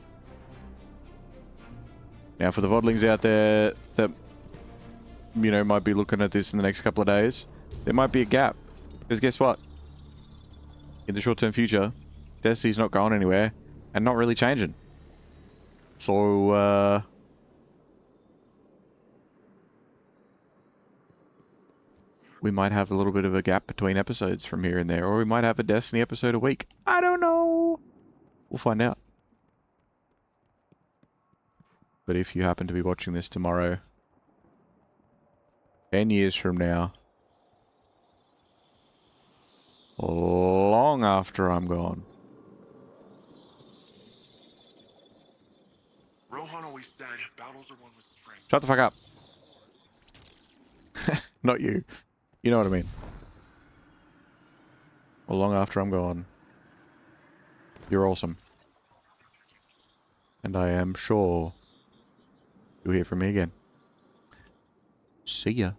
Now, for the Vodlings out there that, you know, might be looking at this in the next couple of days, there might be a gap. Because guess what? In the short-term future, Destiny's not going anywhere and not really changing. So, we might have a little bit of a gap between episodes from here and there, or we might have a Destiny episode a week. I don't know. We'll find out. But if you happen to be watching this tomorrow, 10 years from now, long after I'm gone, Rohan always said battles are won with strength. shut the fuck up. Not you. You know what I mean. Well, long after I'm gone, you're awesome. And I am sure you'll hear from me again. See ya.